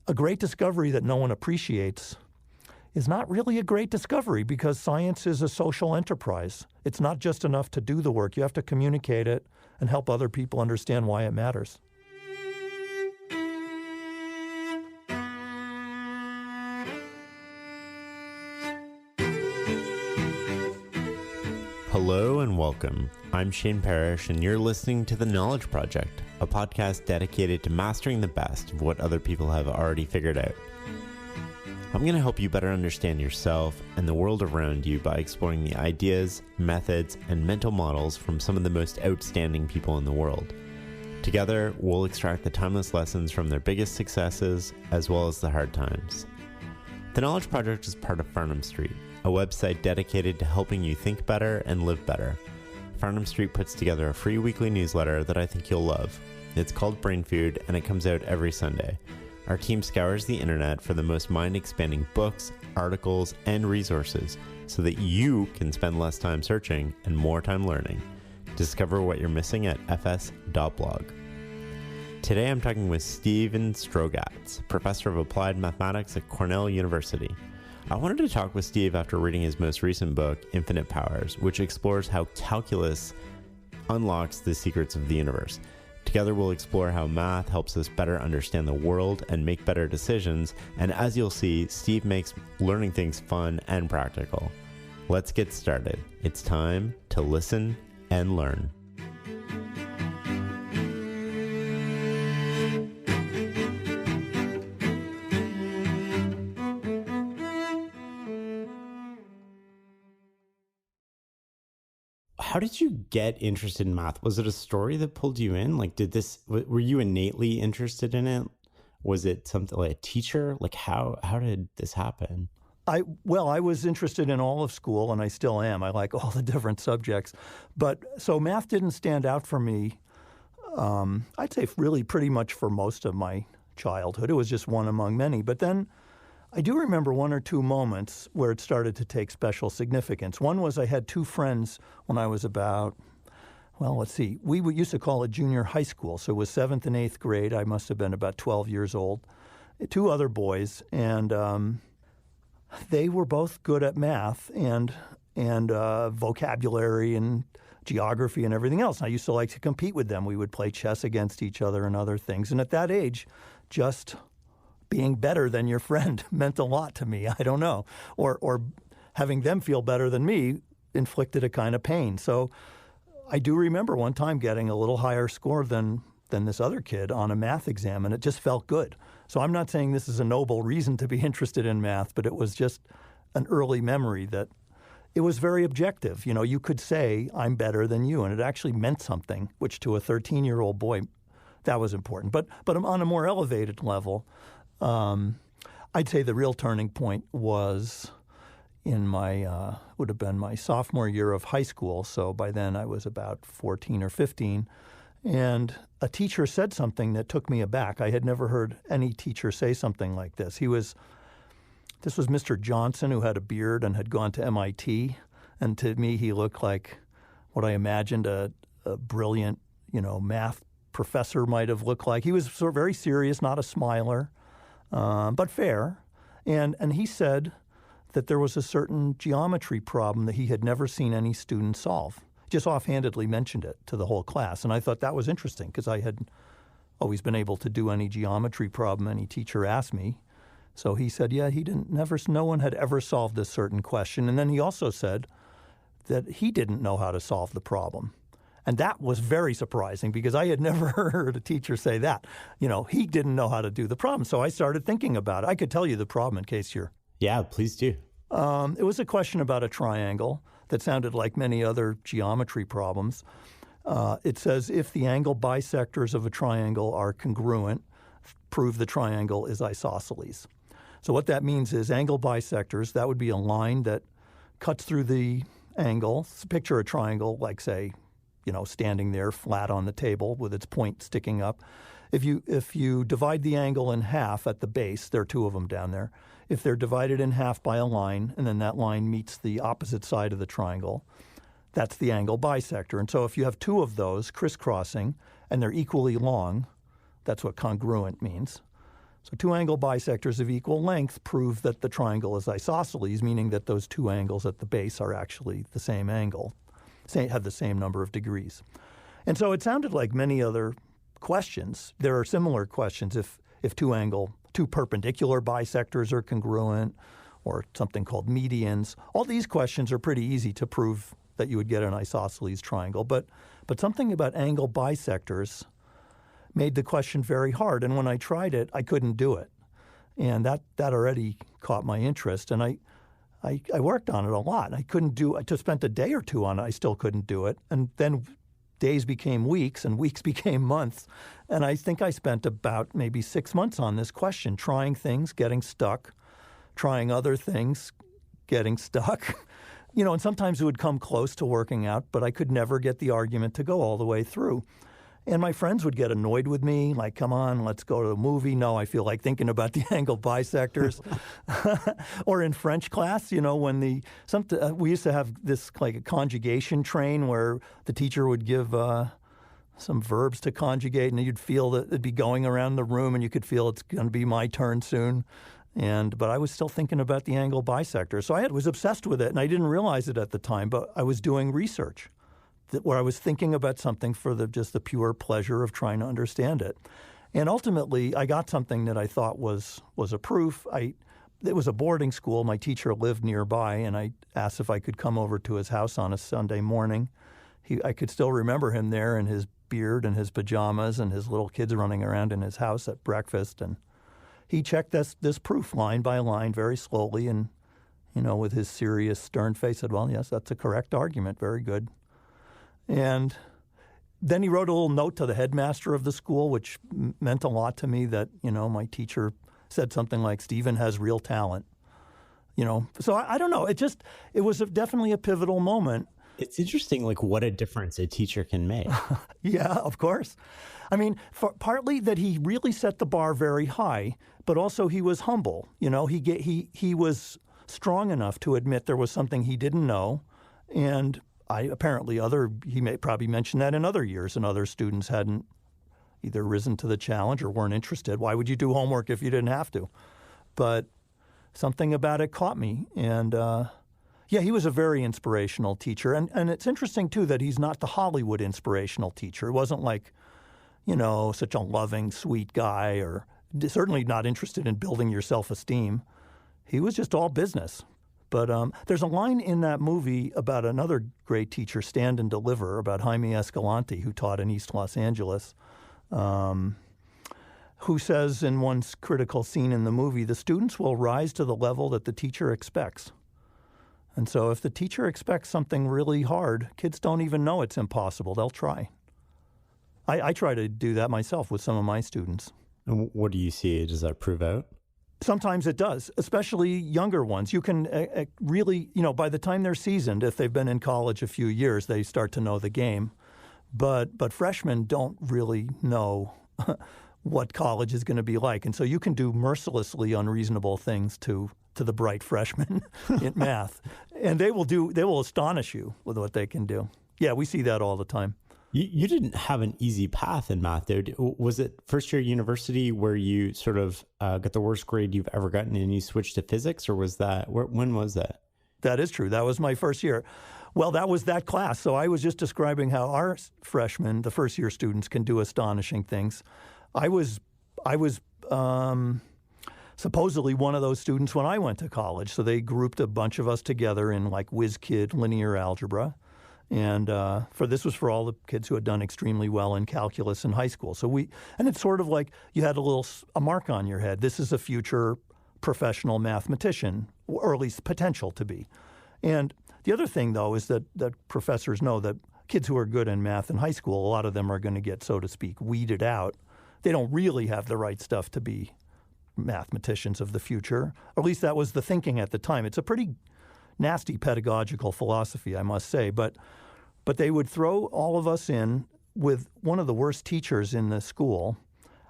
a great discovery that no one appreciates is not really a great discovery because science is a social enterprise. It's not just enough to do the work. You have to communicate it and help other people understand why it matters. Hello and welcome. I'm Shane Parrish, and you're listening to The Knowledge Project, a podcast dedicated to mastering the best of what other people have already figured out. I'm going to help you better understand yourself and the world around you by exploring the ideas, methods, and mental models from some of the most outstanding people in the world. Together, we'll extract the timeless lessons from their biggest successes as well as the hard times. The Knowledge Project is part of Farnham Street, a website dedicated to helping you think better and live better. Farnham Street puts together a free weekly newsletter that I think you'll love. It's called Brain Food, and it comes out every Sunday. Our team scours the internet for the most mind-expanding books, articles, and resources so that you can spend less time searching and more time learning. Discover what you're missing at fs.blog. Today I'm talking with Steven Strogatz, professor of applied mathematics at Cornell University. I wanted to talk with Steve after reading his most recent book, Infinite Powers, which explores how calculus unlocks the secrets of the universe. Together we'll explore how math helps us better understand the world and make better decisions, and as you'll see, Steve makes learning things fun and practical. Let's get started. It's time to listen and learn. How did you get interested in math? Was it a story that pulled you in? Like, were you innately interested in it? Was it something like a teacher? Like, how did this happen? I was interested in all of school, and I still am. I like all the different subjects. So math didn't stand out for me, I'd say really pretty much for most of my childhood. It was just one among many. But then I do remember one or two moments where it started to take special significance. One was I had two friends when I was about, we used to call it junior high school. So it was 7th and 8th grade. I must have been about 12 years old. Two other boys, and they were both good at math and vocabulary and geography and everything else. I used to like to compete with them. We would play chess against each other and other things. And at that age, just being better than your friend meant a lot to me. I don't know. Or having them feel better than me inflicted a kind of pain. So I do remember one time getting a little higher score than this other kid on a math exam, and it just felt good. So I'm not saying this is a noble reason to be interested in math, but it was just an early memory that it was very objective. You know, you could say, I'm better than you, and it actually meant something, which to a 13-year-old boy, that was important. But on a more elevated level, I'd say the real turning point was in would have been my sophomore year of high school. So by then I was about 14 or 15. And a teacher said something that took me aback. I had never heard any teacher say something like this. This was Mr. Johnson, who had a beard and had gone to MIT. And to me, he looked like what I imagined a brilliant, math professor might have looked like. He was sort of very serious, not a smiler. But fair. And he said that there was a certain geometry problem that he had never seen any student solve. Just offhandedly mentioned it to the whole class. And I thought that was interesting because I had always been able to do any geometry problem any teacher asked me. So he said, no one had ever solved this certain question. And then he also said that he didn't know how to solve the problem. And that was very surprising because I had never heard a teacher say that. He didn't know how to do the problem. So I started thinking about it. I could tell you the problem in case you're... Yeah, please do. It was a question about a triangle that sounded like many other geometry problems. It says, if the angle bisectors of a triangle are congruent, prove the triangle is isosceles. So what that means is angle bisectors, that would be a line that cuts through the angle. Picture a triangle like, say, standing there flat on the table with its point sticking up. If you divide the angle in half at the base, there are two of them down there. If they're divided in half by a line, and then that line meets the opposite side of the triangle, that's the angle bisector. And so if you have two of those crisscrossing and they're equally long, that's what congruent means, So two angle bisectors of equal length prove that the triangle is isosceles, meaning that those two angles at the base are actually the same angle, have the same number of degrees. And so it sounded like many other questions. There are similar questions if two perpendicular bisectors are congruent, or something called medians. All these questions are pretty easy to prove that you would get an isosceles triangle. But something about angle bisectors made the question very hard. And when I tried it, I couldn't do it. And that already caught my interest. And I worked on it a lot. I couldn't do it. I just spent a day or two on it. I still couldn't do it. And then days became weeks and weeks became months. And I think I spent about maybe 6 months on this question, trying things, getting stuck, trying other things, getting stuck. And sometimes it would come close to working out, but I could never get the argument to go all the way through. And my friends would get annoyed with me, like, come on, let's go to a movie. No, I feel like thinking about the angle bisectors. Or in French class, when we used to have this like a conjugation train where the teacher would give some verbs to conjugate, and you'd feel that it'd be going around the room, and you could feel it's going to be my turn soon. But I was still thinking about the angle bisector. So I was obsessed with it, and I didn't realize it at the time, but I was doing research where I was thinking about something for just the pure pleasure of trying to understand it. And ultimately, I got something that I thought was a proof. It was a boarding school. My teacher lived nearby, and I asked if I could come over to his house on a Sunday morning. I could still remember him there in his beard and his pajamas and his little kids running around in his house at breakfast. And he checked this proof line by line very slowly and, with his serious, stern face said, well, yes, that's a correct argument. Very good. And then he wrote a little note to the headmaster of the school, which meant a lot to me that, my teacher said something like, Stephen has real talent. So I don't know. It was definitely a pivotal moment. It's interesting, like what a difference a teacher can make. Yeah, of course. I mean, partly that he really set the bar very high, but also he was humble. He was strong enough to admit there was something he didn't know, and he may probably mention that in other years, and other students hadn't either risen to the challenge or weren't interested. Why would you do homework if you didn't have to? But something about it caught me, and he was a very inspirational teacher. And it's interesting, too, that he's not the Hollywood inspirational teacher. It wasn't like, such a loving, sweet guy, or certainly not interested in building your self-esteem. He was just all business. But there's a line in that movie about another great teacher, Stand and Deliver, about Jaime Escalante, who taught in East Los Angeles, who says in one critical scene in the movie, the students will rise to the level that the teacher expects. And so if the teacher expects something really hard, kids don't even know it's impossible. They'll try. I try to do that myself with some of my students. And what do you see? Does that prove out? Sometimes it does, especially younger ones. You can really, by the time they're seasoned, if they've been in college a few years, they start to know the game. But freshmen don't really know what college is going to be like. And so you can do mercilessly unreasonable things to the bright freshmen in math. And they will astonish you with what they can do. Yeah, we see that all the time. You didn't have an easy path in math, though. Was it first year university where you sort of got the worst grade you've ever gotten and you switched to physics, or was that, when was that? That is true. That was my first year. Well, that was that class. So I was just describing how our freshmen, the first year students, can do astonishing things. I was supposedly one of those students when I went to college. So they grouped a bunch of us together in like whiz kid linear algebra. And this was for all the kids who had done extremely well in calculus in high school. And it's sort of like you had a mark on your head. This is a future professional mathematician, or at least potential to be. And the other thing, though, is that professors know that kids who are good in math in high school, a lot of them are going to get, so to speak, weeded out. They don't really have the right stuff to be mathematicians of the future. Or at least that was the thinking at the time. It's a pretty nasty pedagogical philosophy, I must say. But they would throw all of us in with one of the worst teachers in the school.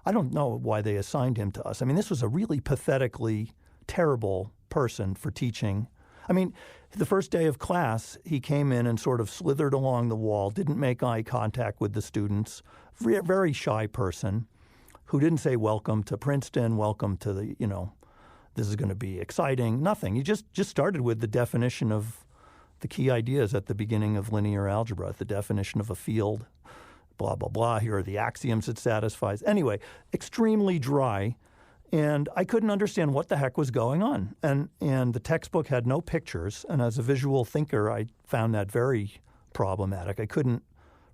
I don't know why they assigned him to us. I mean, this was a really pathetically terrible person for teaching. I mean, the first day of class, he came in and sort of slithered along the wall, didn't make eye contact with the students, very shy person, who didn't say, welcome to Princeton, welcome to the, this is going to be exciting, nothing. He just started with the definition of the key ideas at the beginning of linear algebra, the definition of a field, blah, blah, blah. Here are the axioms it satisfies. Anyway, extremely dry. And I couldn't understand what the heck was going on. And the textbook had no pictures. And as a visual thinker, I found that very problematic. I couldn't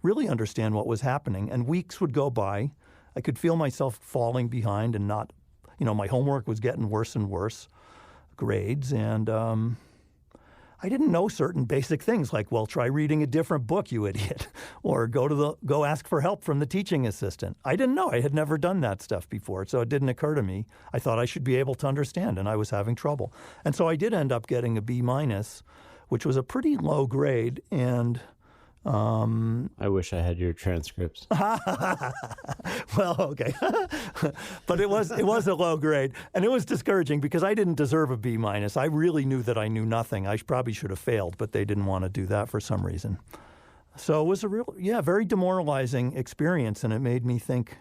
really understand what was happening. And weeks would go by. I could feel myself falling behind and not, my homework was getting worse and worse, grades. And I didn't know certain basic things like, well, try reading a different book, you idiot, or go ask for help from the teaching assistant. I didn't know. I had never done that stuff before, so it didn't occur to me. I thought I should be able to understand, and I was having trouble. And so I did end up getting a B-, which was a pretty low grade, and I wish I had your transcripts. Well, okay. But it was a low grade, and it was discouraging because I didn't deserve a B-. I really knew that I knew nothing. I probably should have failed, but they didn't want to do that for some reason. So it was a very demoralizing experience, and it made me think,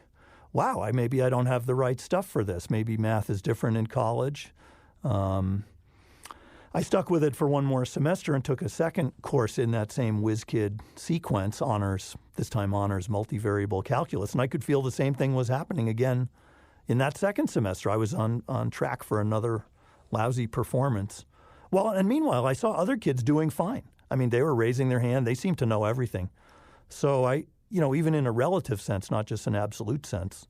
wow, maybe I don't have the right stuff for this. Maybe math is different in college. I stuck with it for one more semester and took a second course in that same WizKid sequence, this time honors multivariable calculus. And I could feel the same thing was happening again in that second semester. I was on track for another lousy performance. Well, and meanwhile, I saw other kids doing fine. I mean, they were raising their hand. They seemed to know everything. So I, even in a relative sense, not just an absolute sense,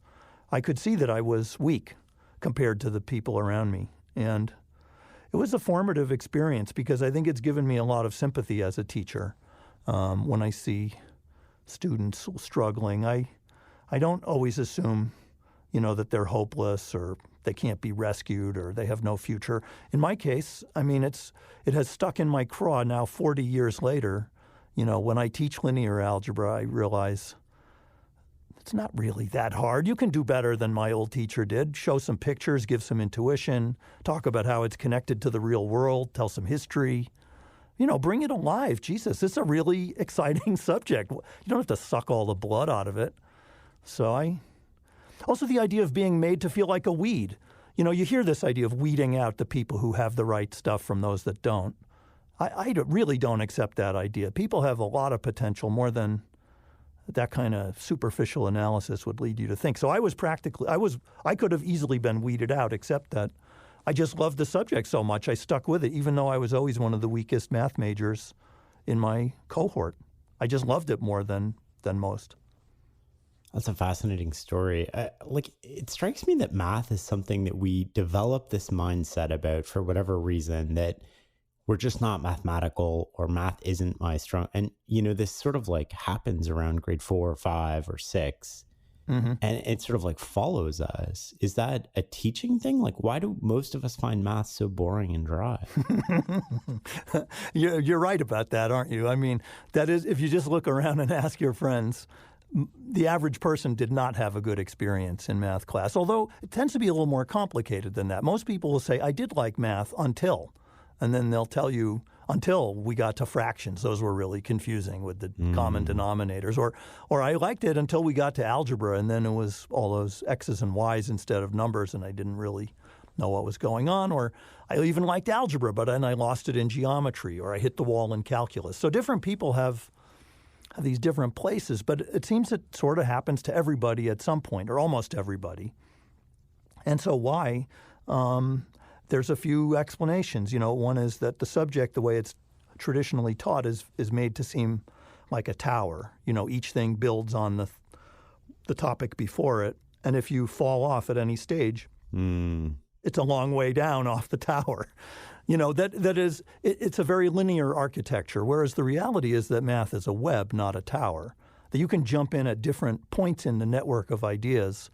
I could see that I was weak compared to the people around me. And it was a formative experience because I think it's given me a lot of sympathy as a teacher. When I see students struggling, I don't always assume, that they're hopeless or they can't be rescued or they have no future. In my case, it has stuck in my craw now 40 years later. When I teach linear algebra, I realize it's not really that hard. You can do better than my old teacher did. Show some pictures, give some intuition, talk about how it's connected to the real world, tell some history. Bring it alive. Jesus, it's a really exciting subject. You don't have to suck all the blood out of it. So also the idea of being made to feel like a weed. You hear this idea of weeding out the people who have the right stuff from those that don't. I really don't accept that idea. People have a lot of potential, more than that kind of superficial analysis would lead you to think. So I could have easily been weeded out, except that I just loved the subject so much I stuck with it, even though I was always one of the weakest math majors in my cohort. I just loved it more than most. That's a fascinating story. It strikes me that math is something that we develop this mindset about for whatever reason, that we're just not mathematical, or math isn't my strong. And, this sort of happens around grade 4 or 5 or 6. Mm-hmm. And it sort of follows us. Is that a teaching thing? Why do most of us find math so boring and dry? You're right about that, aren't you? That is, if you just look around and ask your friends, the average person did not have a good experience in math class, although it tends to be a little more complicated than that. Most people will say, I did like math until, and then they'll tell you, until we got to fractions. Those were really confusing with the common denominators. Or I liked it until we got to algebra, and then it was all those X's and Y's instead of numbers, and I didn't really know what was going on. Or I even liked algebra, but then I lost it in geometry, or I hit the wall in calculus. So different people have these different places, but it seems it sort of happens to everybody at some point, or almost everybody. And so why? There's a few explanations. One is that the subject, the way it's traditionally taught, is made to seem like a tower. Each thing builds on the topic before it, and if you fall off at any stage, it's a long way down off the tower. It's a very linear architecture, whereas the reality is that math is a web, not a tower, that you can jump in at different points in the network of ideas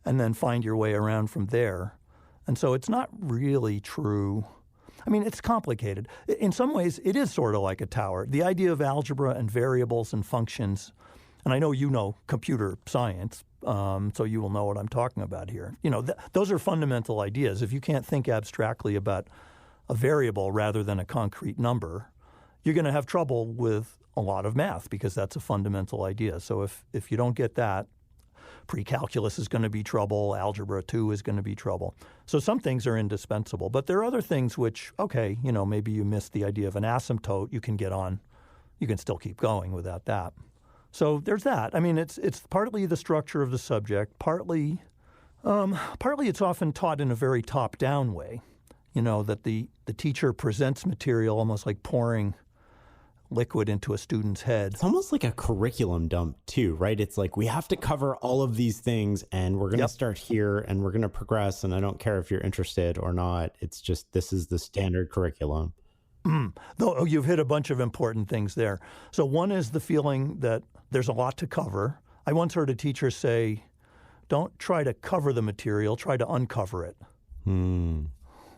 and then find your way around from there. And so it's not really true. It's complicated. In some ways, it is sort of like a tower. The idea of algebra and variables and functions, and I know you know computer science, so you will know what I'm talking about here. Those are fundamental ideas. If you can't think abstractly about a variable rather than a concrete number, you're going to have trouble with a lot of math because that's a fundamental idea. So if you don't get that, Pre-calculus is going to be trouble. Algebra 2 is going to be trouble. So some things are indispensable. But there are other things which, okay, maybe you missed the idea of an asymptote. You can get on. You can still keep going without that. So there's that. I mean, it's partly the structure of the subject. Partly it's often taught in a very top-down way, that the teacher presents material almost like pouring liquid into a student's head. It's almost like a curriculum dump too, right? It's like we have to cover all of these things and we're going to start here and we're going to progress, and I don't care if you're interested or not. It's just this is the standard curriculum. Though you've hit a bunch of important things there. So one is the feeling that there's a lot to cover. I once heard a teacher say, don't try to cover the material, try to uncover it.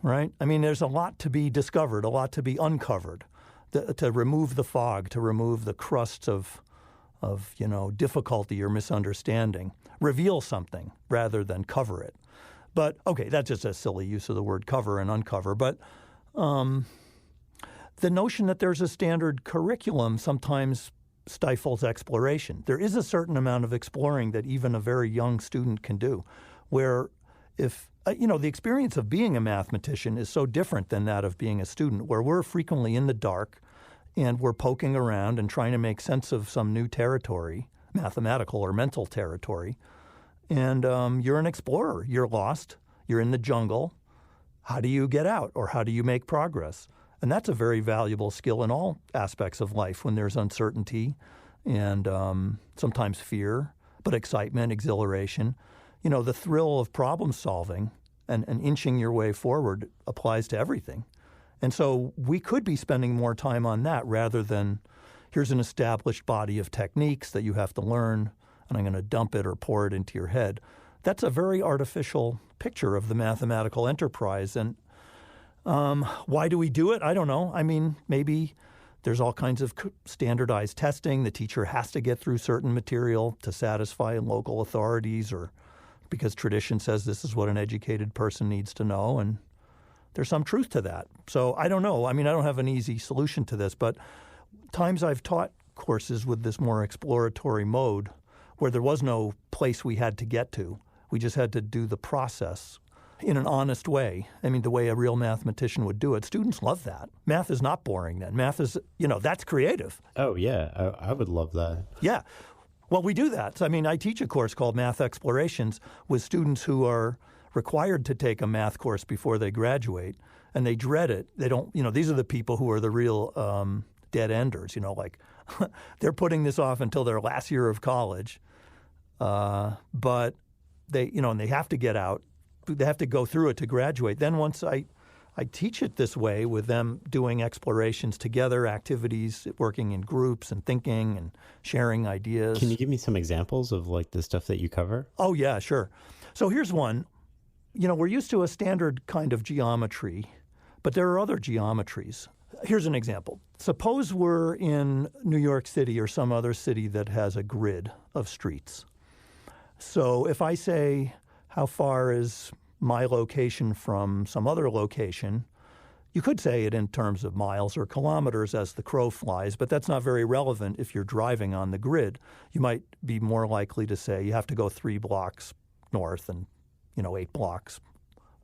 Right? I mean, there's a lot to be discovered, a lot to be uncovered. To remove the fog, to remove the crusts of difficulty or misunderstanding. Reveal something rather than cover it. But, okay, that's just a silly use of the word cover and uncover. But the notion that there's a standard curriculum sometimes stifles exploration. There is a certain amount of exploring that even a very young student can do, where if the experience of being a mathematician is so different than that of being a student, where we're frequently in the dark and we're poking around and trying to make sense of some new territory, mathematical or mental territory. And you're an explorer. You're lost. You're in the jungle. How do you get out, or how do you make progress? And that's a very valuable skill in all aspects of life when there's uncertainty and sometimes fear, but excitement, exhilaration. The thrill of problem solving and inching your way forward applies to everything. And so we could be spending more time on that rather than here's an established body of techniques that you have to learn, and I'm going to dump it or pour it into your head. That's a very artificial picture of the mathematical enterprise. And why do we do it? I don't know. I mean, maybe there's all kinds of standardized testing. The teacher has to get through certain material to satisfy local authorities, or because tradition says this is what an educated person needs to know, and there's some truth to that. So I don't know. I mean, I don't have an easy solution to this, but times I've taught courses with this more exploratory mode where there was no place we had to get to. We just had to do the process in an honest way. I mean, the way a real mathematician would do it. Students love that. Math is not boring then. Math is, that's creative. Oh, yeah. I would love that. Yeah. Well, we do that. I mean, I teach a course called Math Explorations with students who are required to take a math course before they graduate, and they dread it. They don't, these are the people who are the real dead enders, like they're putting this off until their last year of college. But they, and they have to get out. They have to go through it to graduate. Then once I teach it this way with them doing explorations together, activities, working in groups and thinking and sharing ideas. Can you give me some examples of like the stuff that you cover? Oh, yeah, sure. So here's one. We're used to a standard kind of geometry, but there are other geometries. Here's an example. Suppose we're in New York City or some other city that has a grid of streets. So if I say, how far is my location from some other location, you could say it in terms of miles or kilometers as the crow flies, but that's not very relevant if you're driving on the grid. You might be more likely to say you have to go 3 blocks north and 8 blocks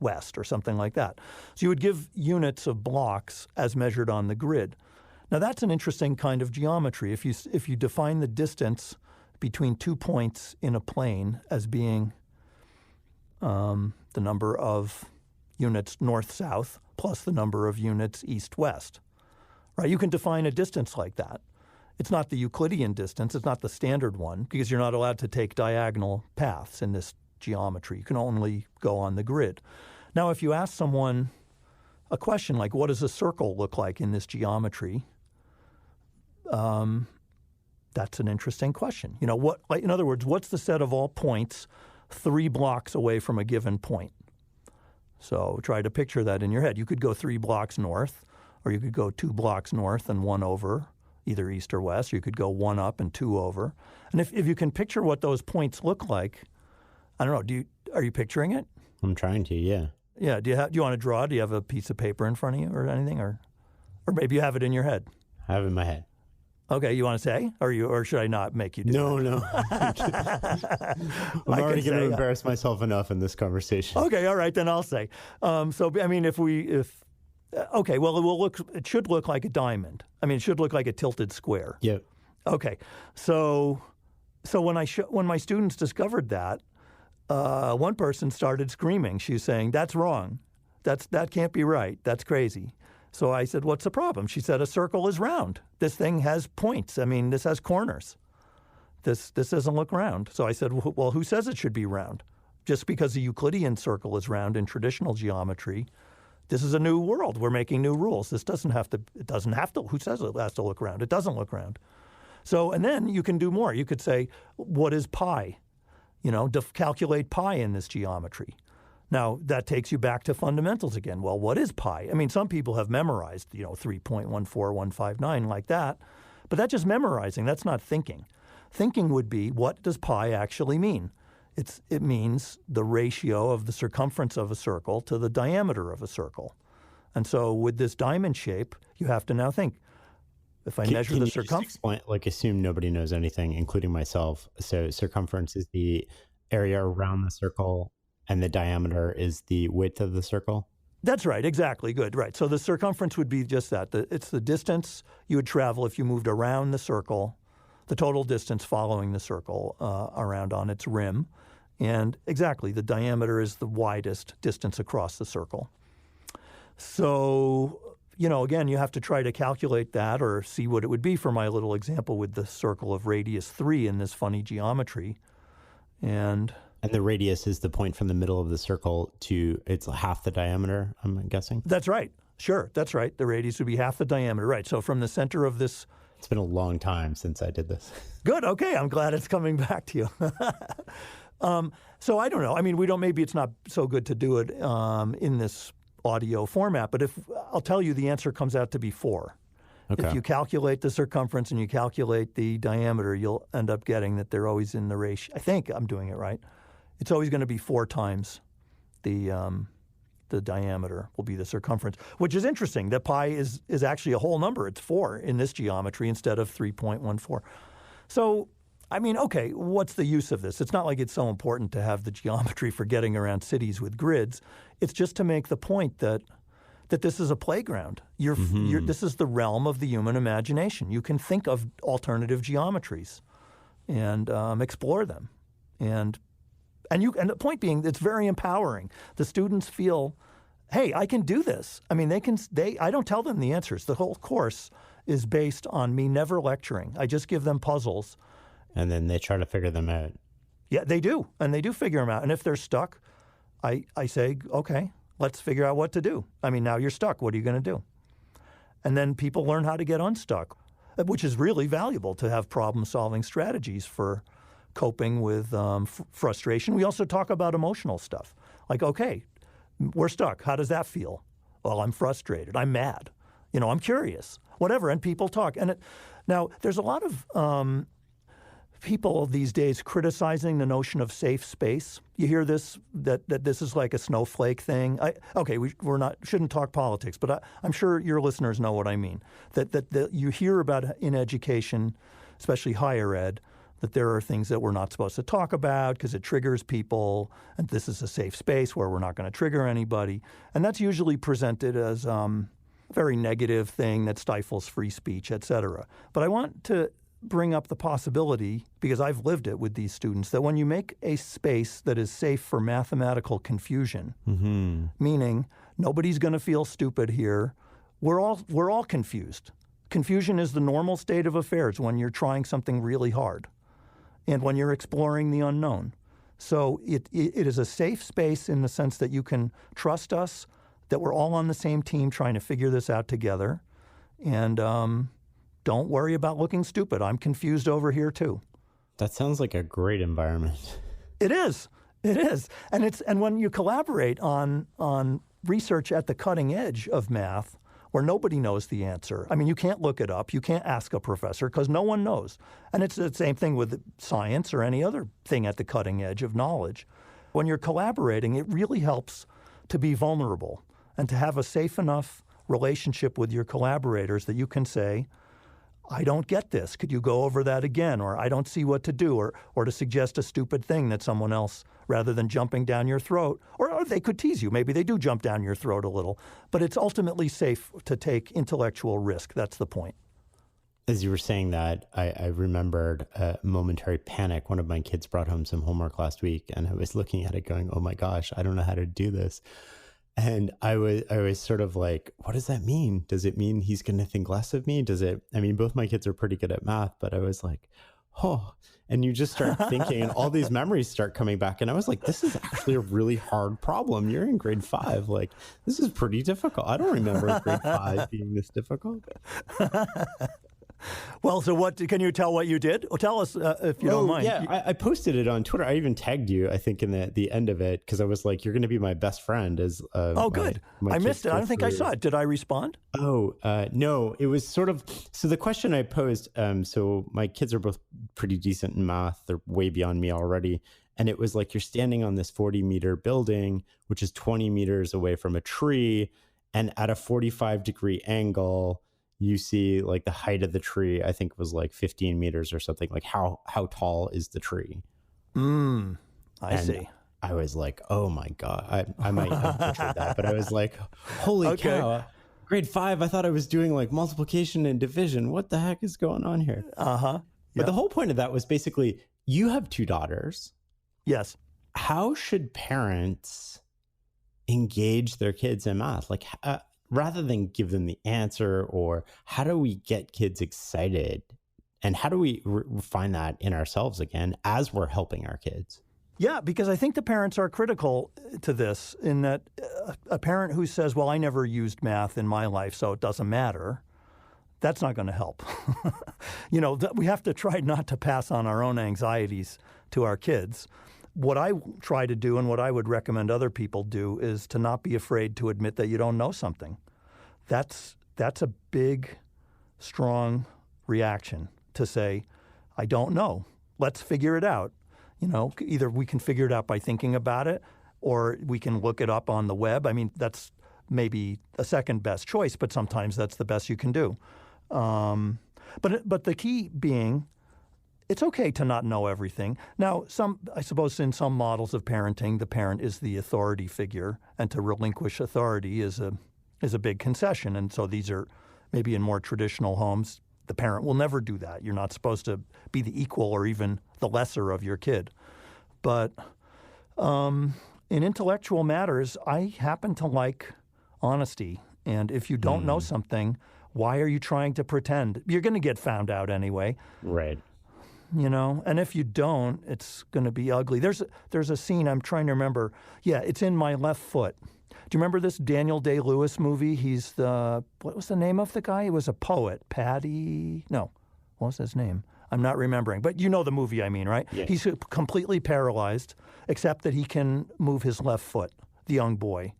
west or something like that. So you would give units of blocks as measured on the grid. Now that's an interesting kind of geometry. If you define the distance between 2 points in a plane as being the number of units north-south plus the number of units east-west, right? You can define a distance like that. It's not the Euclidean distance. It's not the standard one because you're not allowed to take diagonal paths in this geometry. You can only go on the grid. Now, if you ask someone a question like, what does a circle look like in this geometry? That's an interesting question. In other words, what's the set of all points 3 blocks away from a given point? So try to picture that in your head. You could go 3 blocks north, or you could go 2 blocks north and 1 over, either east or west, or you could go 1 up and 2 over. And if you can picture what those points look like, I don't know, are you picturing it? I'm trying to, yeah. Yeah, do you want to draw? Do you have a piece of paper in front of you or anything? Or maybe you have it in your head? I have it in my head. Okay, you want to say? Or should I not make you do No, that? no. I'm already going to embarrass myself enough in this conversation. Okay, all right, then I'll say. It should look like a diamond. I mean, it should look like a tilted square. Yep. Okay, so when my students discovered that, one person started screaming. She was saying, "That's wrong. That can't be right. That's crazy." So I said, "What's the problem?" She said, "A circle is round. This thing has points. I mean, this has corners. This doesn't look round." So I said, "Well, who says it should be round? Just because the Euclidean circle is round in traditional geometry, this is a new world. We're making new rules. It doesn't have to. Who says it has to look round? It doesn't look round." So, and then you can do more. You could say, "What is pi? Calculate pi in this geometry." Now, that takes you back to fundamentals again. Well, what is pi? I mean, some people have memorized, 3.14159 like that, but that's just memorizing. That's not thinking. Thinking would be, what does pi actually mean? It means the ratio of the circumference of a circle to the diameter of a circle. And so with this diamond shape, you have to now think, if I measure the circumference... Assume nobody knows anything, including myself. So circumference is the area around the circle, and the diameter is the width of the circle? That's right. Exactly. Good. Right. So the circumference would be just that. It's the distance you would travel if you moved around the circle, the total distance following the circle around on its rim. And exactly, the diameter is the widest distance across the circle. So, again, you have to try to calculate that or see what it would be for my little example with the circle of radius 3 in this funny geometry. And the radius is the point from the middle of the circle to it's half the diameter, I'm guessing? That's right. Sure, that's right. The radius would be half the diameter. Right. So from the center of this... It's been a long time since I did this. Good. Okay. I'm glad it's coming back to you. So I don't know. I mean, maybe it's not so good to do it in this audio format, but I'll tell you the answer comes out to be 4. Okay. If you calculate the circumference and you calculate the diameter, you'll end up getting that they're always in the ratio. I think I'm doing it right. It's always going to be 4 times the diameter will be the circumference, which is interesting. That pi is actually a whole number. It's 4 in this geometry instead of 3.14. So, I mean, okay, what's the use of this? It's not like it's so important to have the geometry for getting around cities with grids. It's just to make the point that this is a playground. This is the realm of the human imagination. You can think of alternative geometries and explore them. And the point being, it's very empowering. The students feel, hey, I can do this. I mean, I don't tell them the answers. The whole course is based on me never lecturing. I just give them puzzles. And then they try to figure them out. Yeah, they do. And they do figure them out. And if they're stuck, I say, okay, let's figure out what to do. I mean, now you're stuck. What are you going to do? And then people learn how to get unstuck, which is really valuable to have problem-solving strategies for coping with frustration. We also talk about emotional stuff. Like, okay, we're stuck. How does that feel? Well, I'm frustrated. I'm mad. I'm curious. Whatever. And people talk. Now, there's a lot of people these days criticizing the notion of safe space. You hear this, that this is like a snowflake thing. Shouldn't talk politics, but I'm sure your listeners know what I mean. That you hear about in education, especially higher ed, that there are things that we're not supposed to talk about because it triggers people, and this is a safe space where we're not going to trigger anybody. And that's usually presented as a very negative thing that stifles free speech, et cetera. But I want to bring up the possibility, because I've lived it with these students, that when you make a space that is safe for mathematical confusion, meaning nobody's going to feel stupid here, we're all confused. Confusion is the normal state of affairs when you're trying something really hard and when you're exploring the unknown. So it is a safe space in the sense that you can trust us, that we're all on the same team trying to figure this out together, and don't worry about looking stupid. I'm confused over here too. That sounds like a great environment. It is. It is. And when you collaborate on research at the cutting edge of math, where nobody knows the answer. I mean, you can't look it up. You can't ask a professor because no one knows. And it's the same thing with science or any other thing at the cutting edge of knowledge. When you're collaborating, it really helps to be vulnerable and to have a safe enough relationship with your collaborators that you can say, I don't get this. Could you go over that again? Or I don't see what to do, or to suggest a stupid thing that someone else, rather than jumping down your throat, or they could tease you. Maybe they do jump down your throat a little. But it's ultimately safe to take intellectual risk. That's the point. As you were saying that, I remembered a momentary panic. One of my kids brought home some homework last week, and I was looking at it going, oh my gosh, I don't know how to do this. And I was sort of like, what does that mean? Does it mean he's going to think less of me? I mean, both my kids are pretty good at math, but I was like, oh, and you just start thinking and all these memories start coming back. And I was like, this is actually a really hard problem. You're in grade 5. Like, this is pretty difficult. I don't remember grade 5 being this difficult. Well, so what can you tell what you did? Well, tell us if you don't mind. Yeah, I posted it on Twitter. I even tagged you, I think, in the end of it, because I was like, you're going to be my best friend. Good. I missed it. I don't think I saw it. Did I respond? No, it was sort of, so the question I posed, so my kids are both pretty decent in math. They're way beyond me already. And it was like, you're standing on this 40-meter building, which is 20 meters away from a tree. And at a 45-degree angle, you see like the height of the tree, I think was like 15 meters or something. Like how tall is the tree? I see. I was like, oh my God, I might have butchered that, but I was like, holy cow, grade 5, I thought I was doing like multiplication and division. What the heck is going on here? Yeah. But the whole point of that was basically, you have 2 daughters. Yes. How should parents engage their kids in math? Like, rather than give them the answer, or how do we get kids excited? And how do we find that in ourselves again as we're helping our kids? Yeah, because I think the parents are critical to this, in that a parent who says, well, I never used math in my life, so it doesn't matter, that's not going to help. We have to try not to pass on our own anxieties to our kids. What I try to do, and what I would recommend other people do, is to not be afraid to admit that you don't know something. That's a big, strong reaction, to say, I don't know. Let's figure it out. Either we can figure it out by thinking about it, or we can look it up on the web. I mean, that's maybe a second best choice, but sometimes that's the best you can do. But the key being, it's okay to not know everything. Now, I suppose in some models of parenting, the parent is the authority figure, and to relinquish authority is a big concession. And so these are maybe in more traditional homes, the parent will never do that. You're not supposed to be the equal or even the lesser of your kid. But in intellectual matters, I happen to like honesty. And if you don't know something, why are you trying to pretend? You're going to get found out anyway. Right. And if you don't, it's going to be ugly. There's a scene I'm trying to remember. Yeah, it's in My Left Foot. Do you remember this Daniel Day-Lewis movie? What was the name of the guy? He was a poet. What was his name? I'm not remembering. But you know the movie I mean, right? Yeah. He's completely paralyzed, except that he can move his left foot, the young boy.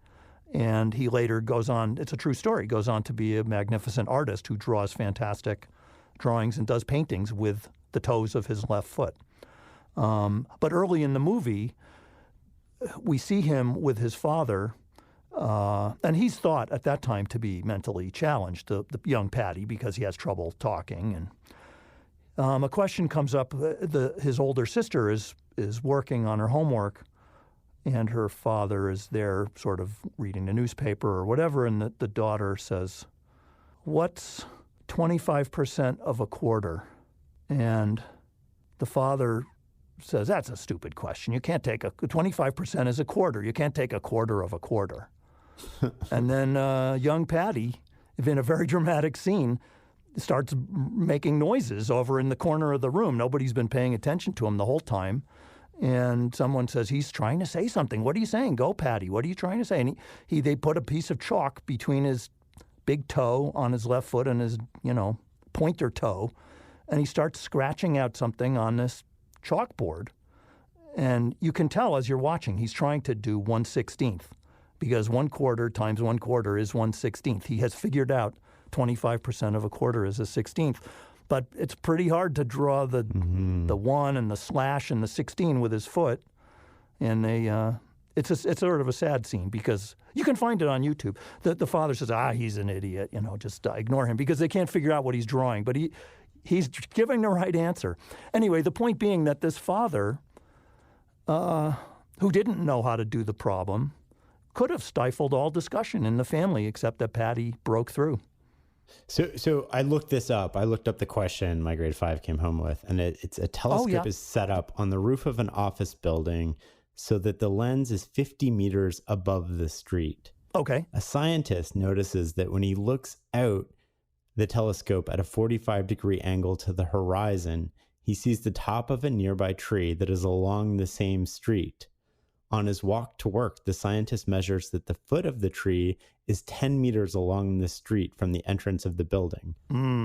And he later goes on, it's a true story, goes on to be a magnificent artist who draws fantastic drawings and does paintings with the toes of his left foot. But early in the movie, we see him with his father, and he's thought at that time to be mentally challenged, the young Patty, because he has trouble talking. And a question comes up. His older sister is working on her homework, and her father is there sort of reading the newspaper or whatever, and the daughter says, "What's 25% of a quarter?" And the father says, "That's a stupid question. You can't take 25% is a quarter. You can't take a quarter of a quarter." And then young Patty, in a very dramatic scene, starts making noises over in the corner of the room. Nobody's been paying attention to him the whole time. And someone says, "He's trying to say something. What are you saying? Go, Patty. What are you trying to say?" And they put a piece of chalk between his big toe on his left foot and his, pointer toe. And he starts scratching out something on this chalkboard. And you can tell as you're watching, he's trying to do 1/16, because 1 quarter times 1 quarter is 1/16. He has figured out 25% of a quarter is a 16th. But it's pretty hard to draw the 1 and the slash and the 16 with his foot. And it's sort of a sad scene, because You can find it on YouTube. The father says, he's an idiot, just ignore him, because they can't figure out what he's drawing. But he's giving the right answer. Anyway, the point being that this father, who didn't know how to do the problem, could have stifled all discussion in the family, except that Patty broke through. So I looked this up. I looked up the question my grade 5 came home with, and it's a telescope is set up on the roof of an office building so that the lens is 50 meters above the street. Okay. A scientist notices that when he looks out the telescope at a 45-degree angle to the horizon, he sees the top of a nearby tree that is along the same street. On his walk to work, the scientist measures that the foot of the tree is 10 meters along the street from the entrance of the building.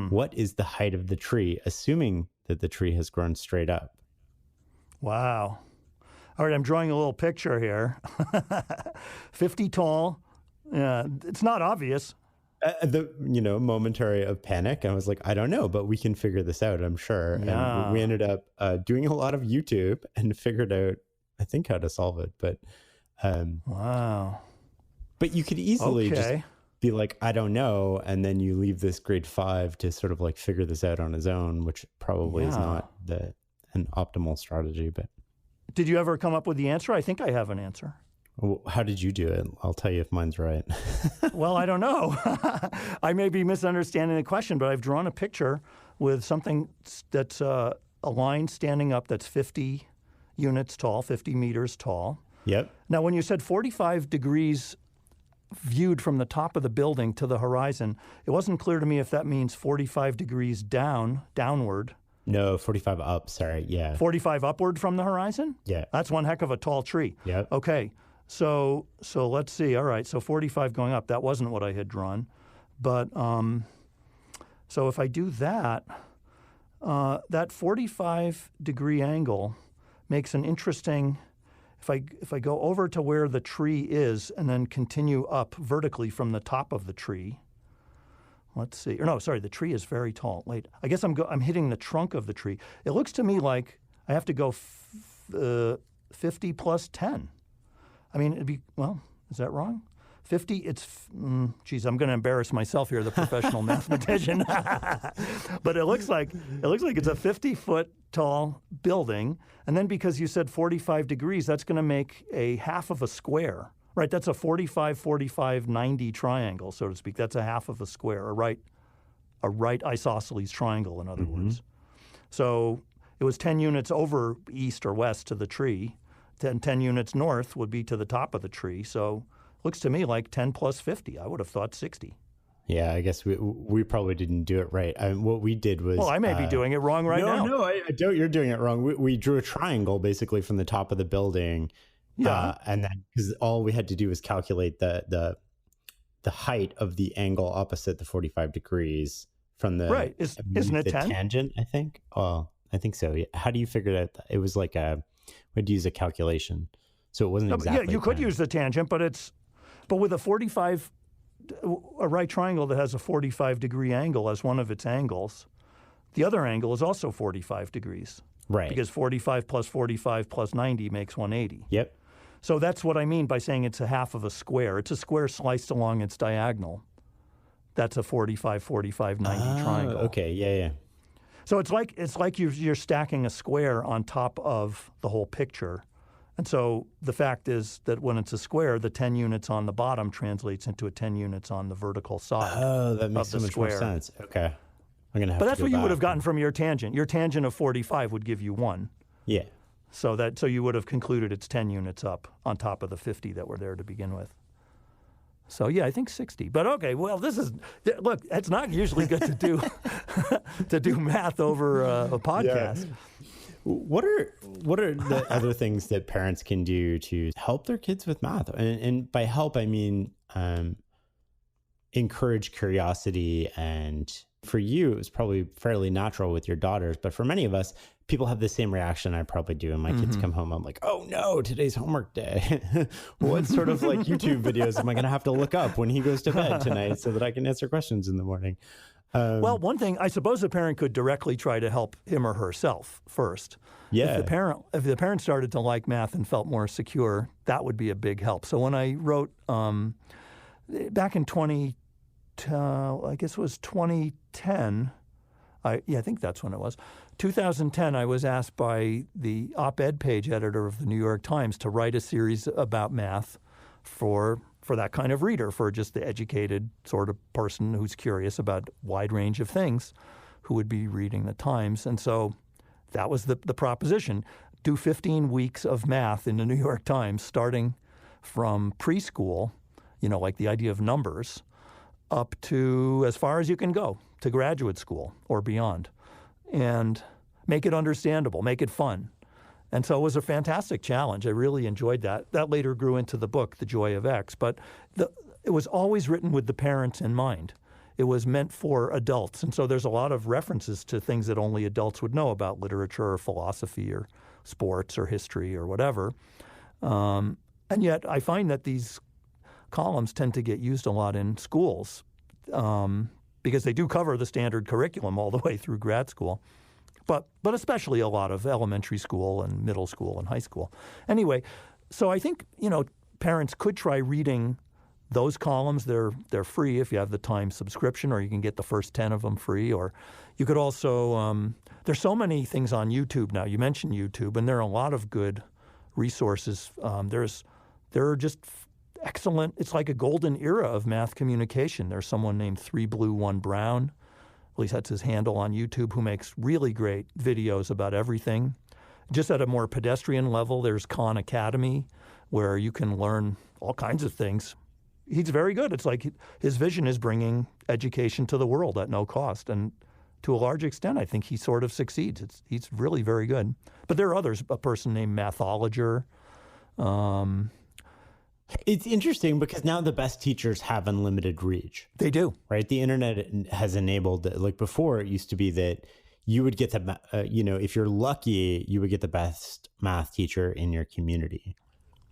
What is the height of the tree, assuming that the tree has grown straight up? Wow. All right, I'm drawing a little picture here. 50 tall. It's not obvious. Momentary of panic. I was like, I don't know, but we can figure this out, I'm sure. Yeah. And we ended up doing a lot of YouTube and figured out, I think, how to solve it. But wow. But you could easily just be like, I don't know, and then you leave this grade 5 to sort of like figure this out on his own, which probably is not an optimal strategy. But did you ever come up with the answer? I think I have an answer. How did you do it? I'll tell you if mine's right. Well, I don't know. I may be misunderstanding the question, but I've drawn a picture with something that's a line standing up that's 50 units tall, 50 meters tall. Yep. Now, when you said 45 degrees viewed from the top of the building to the horizon, it wasn't clear to me if that means 45 degrees downward. No, 45 up, sorry, yeah. 45 upward from the horizon? Yeah. That's one heck of a tall tree. Yep. Okay, so let's see. All right, so 45 going up, that wasn't what I had drawn. But so if I do that, that 45-degree angle makes an interesting... If I go over to where the tree is and then continue up vertically from the top of the tree, let's see. Or no, sorry, the tree is very tall. Wait, I guess I'm hitting the trunk of the tree. It looks to me like I have to go 50 plus 10. I mean, it'd be, well, is that wrong? 50, it's, geez, I'm going to embarrass myself here, the professional mathematician. But it looks like it's a 50-foot tall building. And then because you said 45 degrees, that's going to make a half of a square, right? That's a 45, 45, 90 triangle, so to speak. That's a half of a square, a right isosceles triangle, in other words. So it was 10 units over east or west to the tree. 10 units north would be to the top of the tree. So looks to me like 10 plus 50. I would have thought 60. Yeah, I guess we probably didn't do it right. What we did was... Well, I may be doing it wrong now. No, I don't. You're doing it wrong. We drew a triangle basically from the top of the building. Yeah. And then because all we had to do was calculate the height of the angle opposite the 45 degrees from the... Right. Isn't it 10? Tangent, I think. Oh, I think so. Yeah. How do you figure it out? It was like we had to use a calculation. So it wasn't exactly... Yeah, you could 10. use the tangent, but with a right triangle that has a 45-degree angle as one of its angles, the other angle is also 45 degrees. Right. Because 45 plus 90 makes 180. Yep. So that's what I mean by saying it's a half of a square. It's a square sliced along its diagonal. That's a 45, 45, 90 triangle. Okay, yeah. So it's like you're stacking a square on top of the whole picture. And so the fact is that when it's a square, the 10 units on the bottom translates into a 10 units on the vertical side. Oh, that makes so much more sense. Okay. I'm going to have But to that's go what you back would have gotten from your tangent. Your tangent of 45 would give you 1. Yeah. So you would have concluded it's 10 units up on top of the 50 that were there to begin with. So yeah, I think 60. But okay, well, look, it's not usually good to do to do math over a podcast. Yeah. What are the other things that parents can do to help their kids with math? And by help, I mean encourage curiosity. And for you, it was probably fairly natural with your daughters. But for many of us, people have the same reaction I probably do. And my kids come home, I'm like, oh no, today's homework day. What sort of like YouTube videos am I going to have to look up when he goes to bed tonight so that I can answer questions in the morning? Well, one thing, I suppose a parent could directly try to help him or herself first. Yeah. If the parent started to like math and felt more secure, that would be a big help. So when I wrote back in I guess it was 2010, I think that's when it was. 2010, I was asked by the op-ed page editor of the New York Times to write a series about math for that kind of reader, for just the educated sort of person who's curious about a wide range of things who would be reading the Times. And so that was the proposition. Do 15 weeks of math in the New York Times, starting from preschool, like the idea of numbers, up to as far as you can go, to graduate school or beyond. And make it understandable, make it fun. And so it was a fantastic challenge. I really enjoyed that. That later grew into the book, The Joy of X. But it was always written with the parents in mind. It was meant for adults. And so there's a lot of references to things that only adults would know about literature or philosophy or sports or history or whatever. And yet I find that these columns tend to get used a lot in schools because they do cover the standard curriculum all the way through grad school. But especially a lot of elementary school and middle school and high school. Anyway, so I think, parents could try reading those columns. They're free if you have the Times subscription, or you can get the first 10 of them free. Or you could also there's so many things on YouTube now. You mentioned YouTube, and there are a lot of good resources. There are just excellent. It's like a golden era of math communication. There's someone named 3 Blue 1 Brown. At least that's his handle on YouTube, who makes really great videos about everything. Just at a more pedestrian level, there's Khan Academy, where you can learn all kinds of things. He's very good. It's like his vision is bringing education to the world at no cost. And to a large extent, I think he sort of succeeds. He's really very good. But there are others, a person named Mathologer. It's interesting because now the best teachers have unlimited reach. They do. Right? The internet has enabled, like before, it used to be that you would get the, if you're lucky, you would get the best math teacher in your community.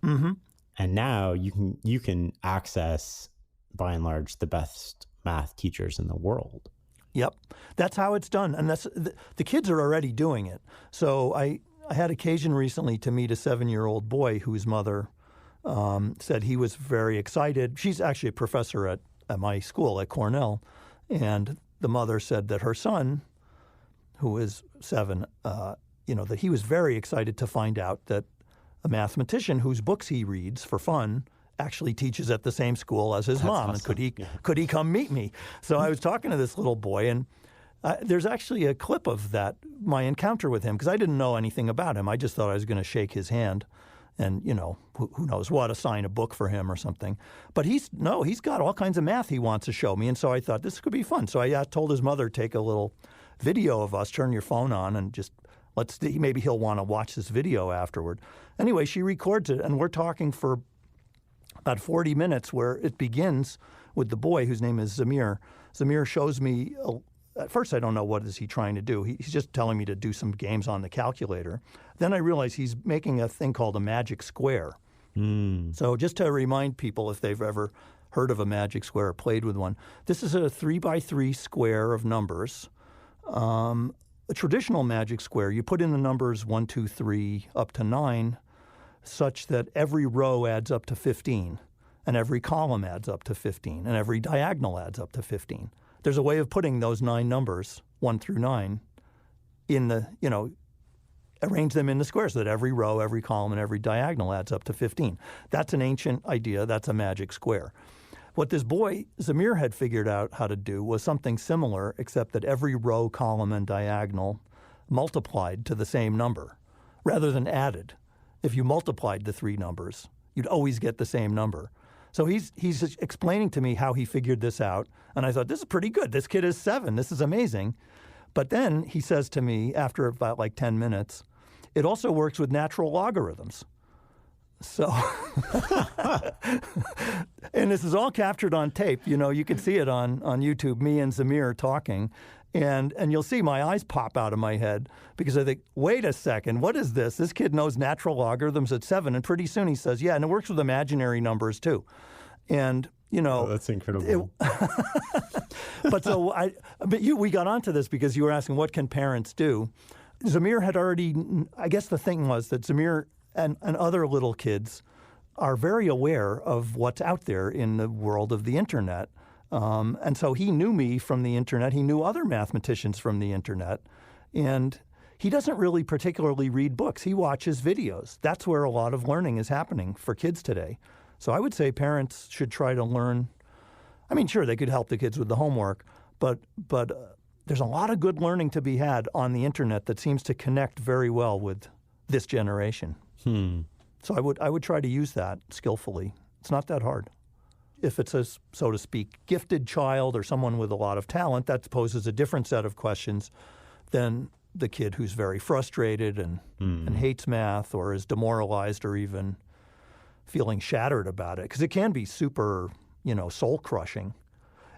Mm-hmm. And now you can access, by and large, the best math teachers in the world. Yep. That's how it's done. And the kids are already doing it. So I had occasion recently to meet a 7-year-old boy whose mother said he was very excited. She's actually a professor at my school at Cornell. And the mother said that her son, who is 7, that he was very excited to find out that a mathematician whose books he reads for fun actually teaches at the same school as his mom. Awesome. And could he come meet me? So I was talking to this little boy, and there's actually a clip of that, my encounter with him, because I didn't know anything about him. I just thought I was going to shake his hand and, who knows what, assign a book for him or something. But he's got all kinds of math he wants to show me. And so I thought this could be fun. So I told his mother, take a little video of us, turn your phone on, and just let's see, maybe he'll want to watch this video afterward. Anyway, she records it, and we're talking for about 40 minutes, where it begins with the boy, whose name is Zamir. Zamir shows me, at first I don't know what is he trying to do. He's just telling me to do some games on the calculator. Then I realize he's making a thing called a magic square. So just to remind people, if they've ever heard of a magic square or played with one, this is a 3x3 square of numbers. A traditional magic square, you put in the numbers 1, 2, 3, up to 9, such that every row adds up to 15, and every column adds up to 15, and every diagonal adds up to 15. There's a way of putting those 9 numbers, 1 through 9, in the, arrange them in the square so that every row, every column, and every diagonal adds up to 15. That's an ancient idea. That's a magic square. What this boy, Zamir, had figured out how to do was something similar, except that every row, column, and diagonal multiplied to the same number rather than added. If you multiplied the 3 numbers, you'd always get the same number. So he's explaining to me how he figured this out, and I thought, this is pretty good. This kid is 7. This is amazing. But then he says to me, after about 10 minutes, it also works with natural logarithms. So, and this is all captured on tape. You can see it on YouTube, me and Zamir talking. And you'll see my eyes pop out of my head because I think, wait a second, what is this? This kid knows natural logarithms at 7. And pretty soon he says, yeah, and it works with imaginary numbers too. And, Oh, that's incredible. We got onto this because you were asking what can parents do. Zamir had already, I guess the thing was that Zamir and other little kids are very aware of what's out there in the world of the internet. And so he knew me from the internet. He knew other mathematicians from the internet. And he doesn't really particularly read books. He watches videos. That's where a lot of learning is happening for kids today. So I would say parents should try to learn. I mean, sure, they could help the kids with the homework, but there's a lot of good learning to be had on the internet that seems to connect very well with this generation. So I would try to use that skillfully. It's not that hard. If it's a, so to speak, gifted child or someone with a lot of talent, that poses a different set of questions than the kid who's very frustrated and hates math or is demoralized or even feeling shattered about it. Because it can be super, soul-crushing.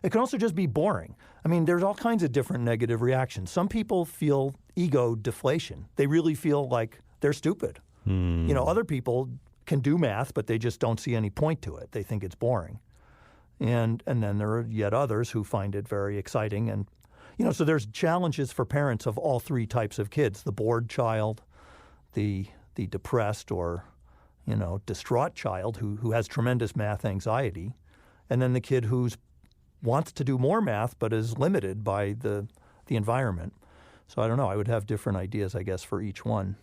It can also just be boring. I mean, there's all kinds of different negative reactions. Some people feel ego deflation. They really feel like they're stupid. Other people can do math, but they just don't see any point to it. They think it's boring. And then there are yet others who find it very exciting. And, so there's challenges for parents of all three types of kids: the bored child, the depressed or, distraught child who has tremendous math anxiety, and then the kid who wants to do more math but is limited by the environment. So I don't know. I would have different ideas, I guess, for each one.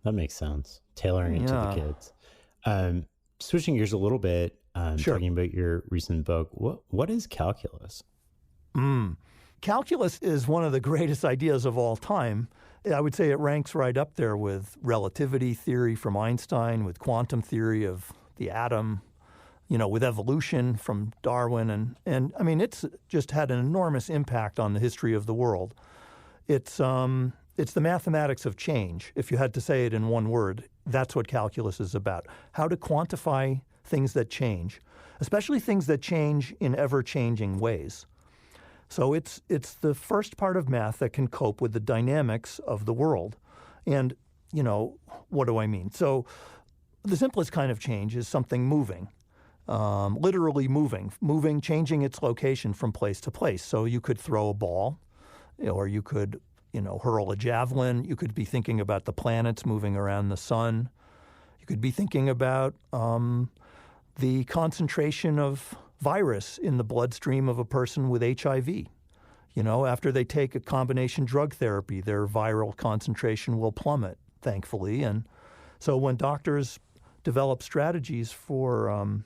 That makes sense. Tailoring it to the kids. Switching gears a little bit, Sure. Talking about your recent book, what is calculus? Calculus is one of the greatest ideas of all time. I would say it ranks right up there with relativity theory from Einstein, with quantum theory of the atom, with evolution from Darwin. And I mean, it's just had an enormous impact on the history of the world. It's the mathematics of change. If you had to say it in one word, that's what calculus is about. How to quantify things that change, especially things that change in ever-changing ways. So it's the first part of math that can cope with the dynamics of the world. And, what do I mean? So the simplest kind of change is something moving, literally moving, changing its location from place to place. So you could throw a ball, or you could, hurl a javelin. You could be thinking about the planets moving around the sun. You could be thinking about the concentration of virus in the bloodstream of a person with HIV. After they take a combination drug therapy, their viral concentration will plummet, thankfully. And so when doctors develop strategies for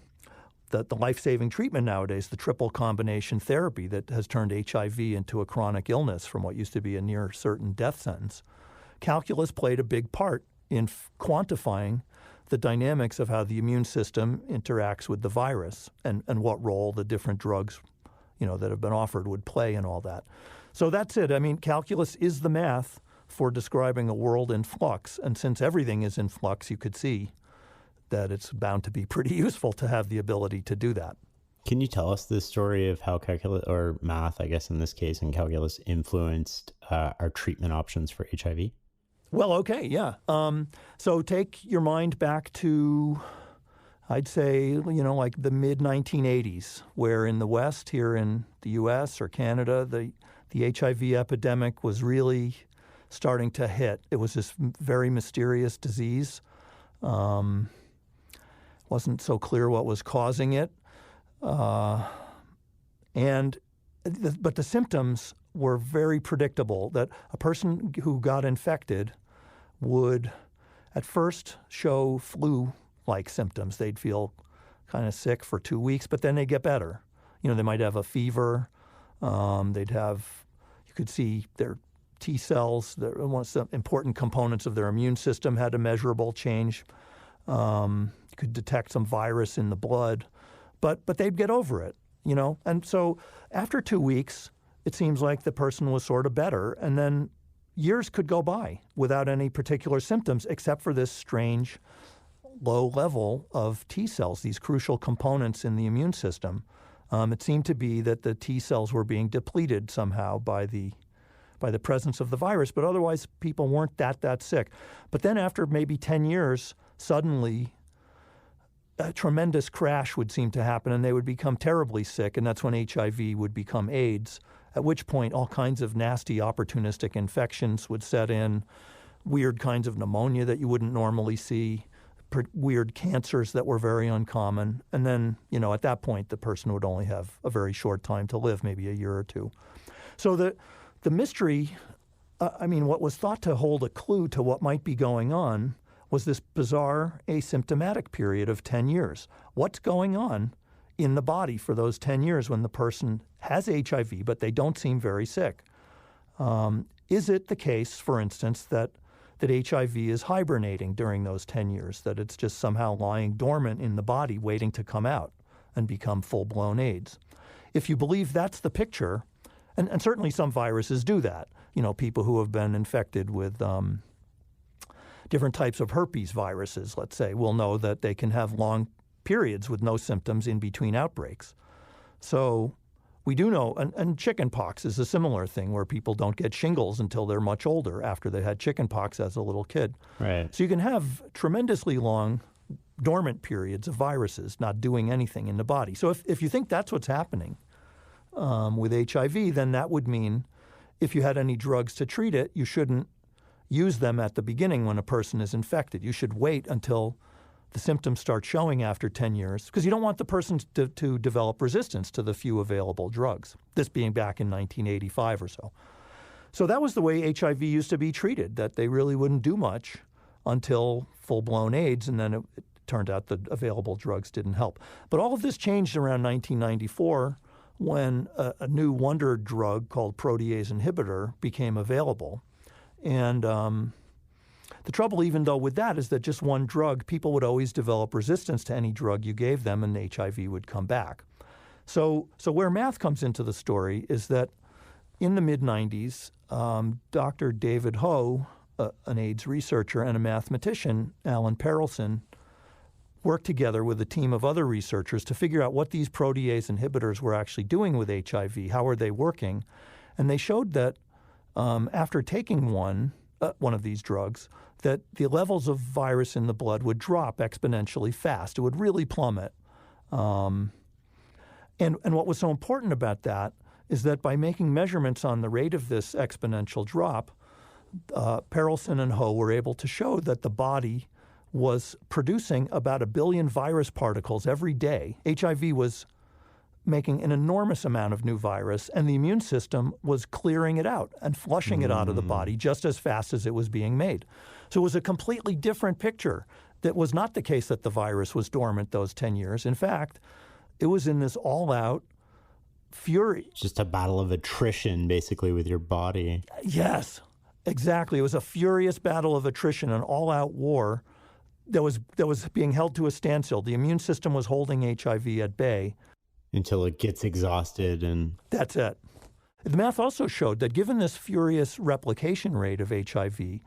the life-saving treatment nowadays, the triple combination therapy that has turned HIV into a chronic illness from what used to be a near certain death sentence, calculus played a big part in quantifying the dynamics of how the immune system interacts with the virus and what role the different drugs, that have been offered would play in all that. So that's it. I mean, calculus is the math for describing a world in flux. And since everything is in flux, you could see that it's bound to be pretty useful to have the ability to do that. Can you tell us the story of how calculus, or math, I guess in this case, and calculus influenced our treatment options for HIV? Well, okay, yeah. So take your mind back to, I'd say, like the mid-1980s, where in the West, here in the U.S. or Canada, the HIV epidemic was really starting to hit. It was this very mysterious disease. Wasn't so clear what was causing it. But the symptoms were very predictable, that a person who got infected would at first show flu-like symptoms. They'd feel kind of sick for 2 weeks, but then they get better. They might have a fever. You could see their T cells, one of the important components of their immune system had a measurable change. You could detect some virus in the blood, but they'd get over it, And so after 2 weeks, it seems like the person was sort of better, and then years could go by without any particular symptoms except for this strange low level of T cells, these crucial components in the immune system. It seemed to be that the T cells were being depleted somehow by the presence of the virus, but otherwise people weren't that sick. But then after maybe 10 years, suddenly a tremendous crash would seem to happen, and they would become terribly sick, and that's when HIV would become AIDS, at which point all kinds of nasty opportunistic infections would set in, weird kinds of pneumonia that you wouldn't normally see, weird cancers that were very uncommon. And then, at that point, the person would only have a very short time to live, maybe a year or two. So the mystery, what was thought to hold a clue to what might be going on was this bizarre asymptomatic period of 10 years. What's going on in the body for those 10 years when the person has HIV, but they don't seem very sick? Is it the case, for instance, that HIV is hibernating during those 10 years, that it's just somehow lying dormant in the body waiting to come out and become full-blown AIDS? If you believe that's the picture, and certainly some viruses do that, people who have been infected with different types of herpes viruses, let's say, will know that they can have long periods with no symptoms in between outbreaks. So we do know, and chicken pox is a similar thing where people don't get shingles until they're much older after they had chicken pox as a little kid. Right. So you can have tremendously long dormant periods of viruses not doing anything in the body. So if you think that's what's happening with HIV, then that would mean if you had any drugs to treat it, you shouldn't use them at the beginning when a person is infected. You should wait until the symptoms start showing after 10 years, because you don't want the person to develop resistance to the few available drugs, this being back in 1985 or so. So that was the way HIV used to be treated, that they really wouldn't do much until full-blown AIDS, and then it turned out the available drugs didn't help. But all of this changed around 1994 when a new wonder drug called protease inhibitor became available. And the trouble, even though with that, is that just one drug, people would always develop resistance to any drug you gave them, and HIV would come back. So where math comes into the story is that in the mid-90s, Dr. David Ho, an AIDS researcher, and a mathematician, Alan Perelson, worked together with a team of other researchers to figure out what these protease inhibitors were actually doing with HIV, how are they working. And they showed that after taking one of these drugs, that the levels of virus in the blood would drop exponentially fast. It would really plummet. And what was so important about that is that by making measurements on the rate of this exponential drop, Perelson and Ho were able to show that the body was producing about 1 billion virus particles every day. HIV was making an enormous amount of new virus, and the immune system was clearing it out and flushing it out of the body just as fast as it was being made. So it was a completely different picture. That was not the case that the virus was dormant those 10 years. In fact, it was in this all-out fury. Just a battle of attrition, basically, with your body. Yes, exactly. It was a furious battle of attrition, an all-out war that was being held to a standstill. The immune system was holding HIV at bay. Until it gets exhausted and... That's it. The math also showed that given this furious replication rate of HIV,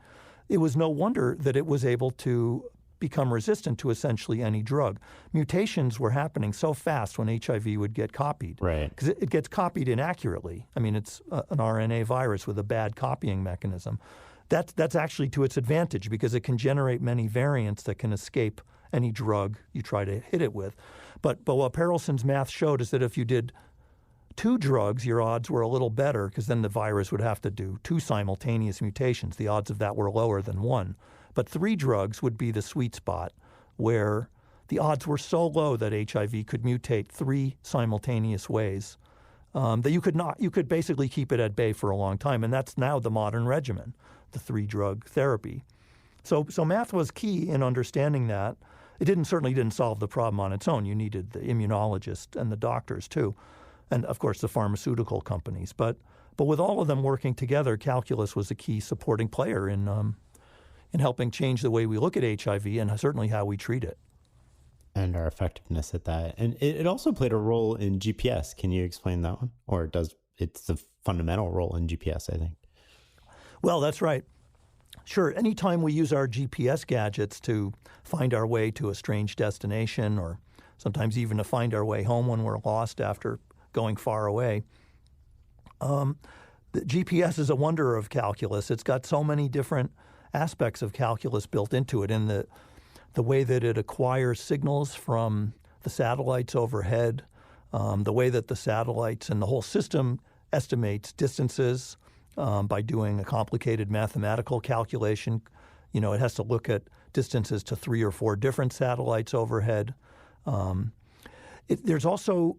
it was no wonder that it was able to become resistant to essentially any drug. Mutations were happening so fast when HIV would get copied. Right. Because it gets copied inaccurately. I mean, it's an RNA virus with a bad copying mechanism. That's actually to its advantage because it can generate many variants that can escape any drug you try to hit it with. But what Perelson's math showed is that if you did 2 drugs, your odds were a little better because then the virus would have to do 2 simultaneous mutations. The odds of that were lower than 1. But 3 drugs would be the sweet spot where the odds were so low that HIV could mutate 3 simultaneous ways that you could basically keep it at bay for a long time. And that's now the modern regimen, the 3-drug therapy. So math was key in understanding that. It certainly didn't solve the problem on its own. You needed the immunologist and the doctors too, and of course the pharmaceutical companies. But with all of them working together, calculus was a key supporting player in helping change the way we look at HIV and certainly how we treat it. And our effectiveness at that. And it also played a role in GPS. Can you explain that one? Or it's the fundamental role in GPS, I think. Well, that's right. Sure. Anytime we use our GPS gadgets to find our way to a strange destination or sometimes even to find our way home when we're lost after going far away, the GPS is a wonder of calculus. It's got so many different aspects of calculus built into it. And the the way that it acquires signals from the satellites overhead, the way that the satellites and the whole system estimates distances by doing a complicated mathematical calculation. It has to look at distances to 3 or 4 different satellites overhead. There's also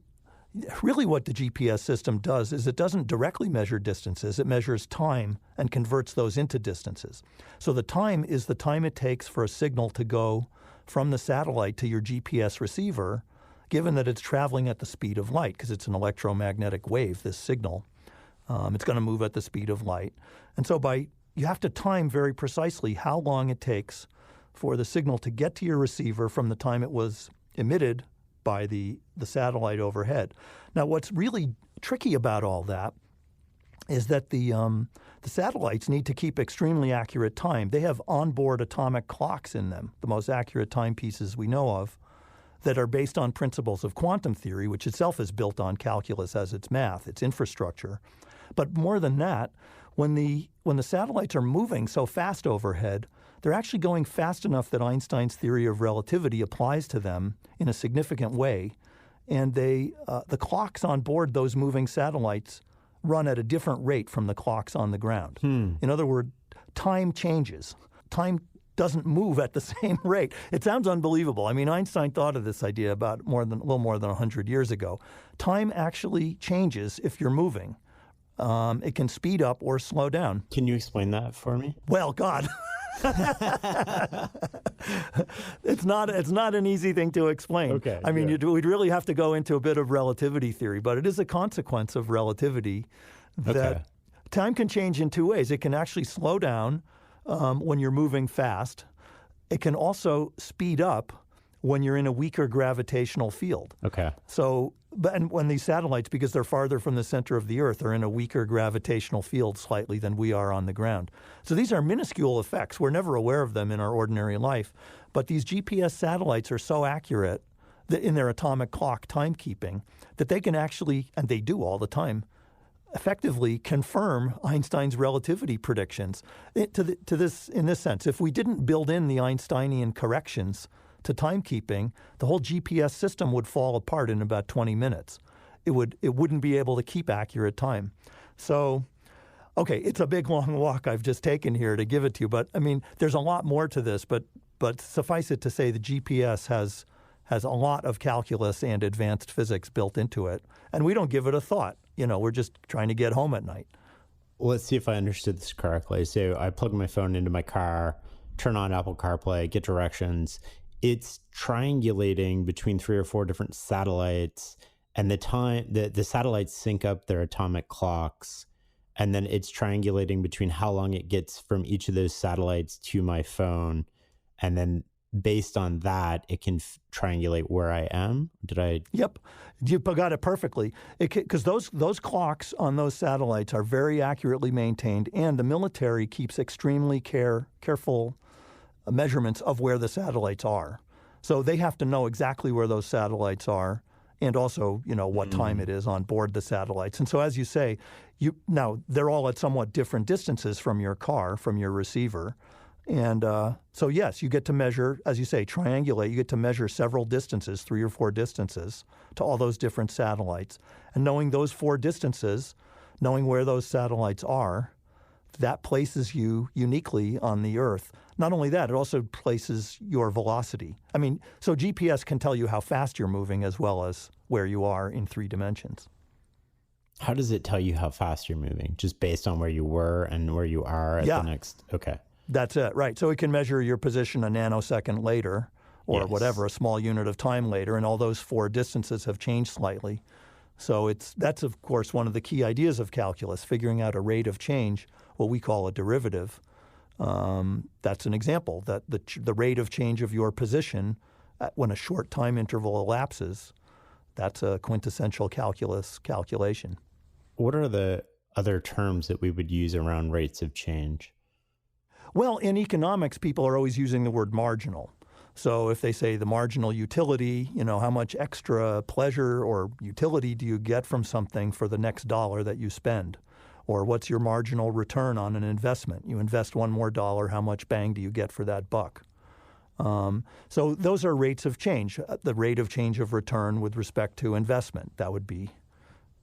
really what the GPS system does is it doesn't directly measure distances. It measures time and converts those into distances. So the time is the time it takes for a signal to go from the satellite to your GPS receiver, given that it's traveling at the speed of light, because it's an electromagnetic wave, this signal. It's going to move at the speed of light. And so you have to time very precisely how long it takes for the signal to get to your receiver from the time it was emitted by the satellite overhead. Now, what's really tricky about all that is that the satellites need to keep extremely accurate time. They have onboard atomic clocks in them, the most accurate timepieces we know of, that are based on principles of quantum theory, which itself is built on calculus as its math, its infrastructure. But more than that, when the satellites are moving so fast overhead, they're actually going fast enough that Einstein's theory of relativity applies to them in a significant way. And the clocks on board those moving satellites run at a different rate from the clocks on the ground. In other words, time changes. Time doesn't move at the same rate. It sounds unbelievable. I mean, Einstein thought of this idea about a little more than 100 years ago. Time actually changes if you're moving. It can speed up or slow down. Can you explain that for me? Well, God. It's not an easy thing to explain. Okay, I mean, we'd really have to go into a bit of relativity theory, but it is a consequence of relativity that time can change in 2 ways. It can actually slow down when you're moving fast. It can also speed up when you're in a weaker gravitational field. Okay. So, and when these satellites, because they're farther from the center of the Earth, are in a weaker gravitational field slightly than we are on the ground. So these are minuscule effects. We're never aware of them in our ordinary life. But these GPS satellites are so accurate that in their atomic clock timekeeping that they can actually, and they do all the time, effectively confirm Einstein's relativity predictions. In this sense, if we didn't build in the Einsteinian corrections to timekeeping, the whole GPS system would fall apart in about 20 minutes. It wouldn't be able to keep accurate time. So, okay, it's a big, long walk I've just taken here to give it to you. But, I mean, there's a lot more to this. But suffice it to say the GPS has a lot of calculus and advanced physics built into it. And we don't give it a thought. We're just trying to get home at night. Well, let's see if I understood this correctly. So I plug my phone into my car, turn on Apple CarPlay, get directions. It's triangulating between 3 or 4 different satellites, and the satellites sync up their atomic clocks, and then it's triangulating between how long it gets from each of those satellites to my phone, and then based on that, it can triangulate where I am. Did I? Yep, you got it perfectly. Because those clocks on those satellites are very accurately maintained, and the military keeps extremely careful measurements of where the satellites are. So they have to know exactly where those satellites are and also, what time it is on board the satellites. And so as you say, now they're all at somewhat different distances from your car, from your receiver. And so, yes, you get to measure, as you say, triangulate. You get to measure several distances, 3 or 4 distances to all those different satellites. And knowing those 4 distances, knowing where those satellites are, that places you uniquely on the Earth. Not only that, it also places your velocity. I mean, so GPS can tell you how fast you're moving as well as where you are in 3 dimensions. How does it tell you how fast you're moving? Just based on where you were and where you are at the next? Okay. That's it, right. So it can measure your position a nanosecond later or whatever, a small unit of time later, and all those 4 distances have changed slightly. So that's, of course, one of the key ideas of calculus, figuring out a rate of change, what we call a derivative. That's an example, that the rate of change of your position when a short time interval elapses, that's a quintessential calculus calculation. What are the other terms that we would use around rates of change? Well, in economics, people are always using the word marginal. So if they say the marginal utility, how much extra pleasure or utility do you get from something for the next dollar that you spend? Or what's your marginal return on an investment? You invest $1 more, how much bang do you get for that buck? So those are rates of change, the rate of change of return with respect to investment. That would be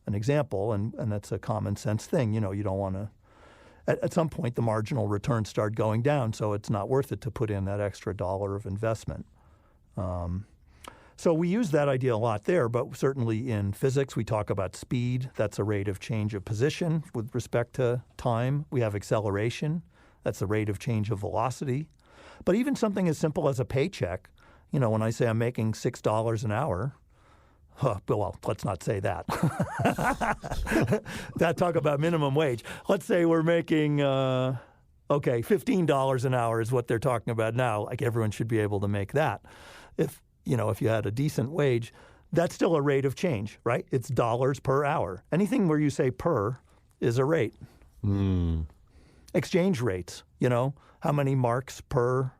an example, and that's a common sense thing. You don't want to, at some point, the marginal returns start going down, so it's not worth it to put in that extra dollar of investment. So we use that idea a lot there, but certainly in physics, we talk about speed. That's a rate of change of position with respect to time. We have acceleration. That's the rate of change of velocity. But even something as simple as a paycheck, when I say I'm making $6 an hour, well, let's not say that. Talk about minimum wage. Let's say we're making, $15 an hour is what they're talking about now. Like everyone should be able to make that. If you had a decent wage, that's still a rate of change, right? It's dollars per hour. Anything where you say per is a rate. Exchange rates, how many marks per